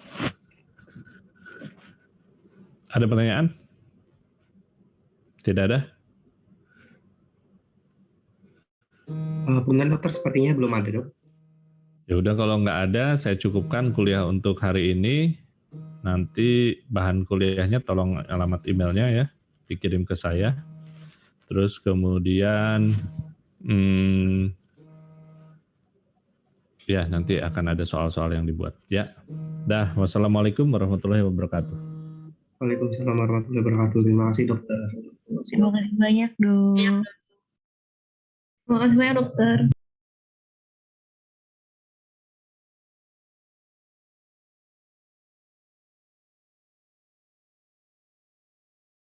Ada pertanyaan? Tidak ada? Punten dokter, sepertinya belum ada dok. Ya udah, kalau nggak ada saya cukupkan kuliah untuk hari ini. Nanti bahan kuliahnya tolong alamat emailnya ya, dikirim ke saya. Terus kemudian ya nanti akan ada soal-soal yang dibuat ya. Dah, wassalamualaikum warahmatullahi wabarakatuh. Waalaikumsalam warahmatullahi wabarakatuh. Terima kasih dokter. Terima kasih banyak, Dok. Terima kasih banyak, Dokter.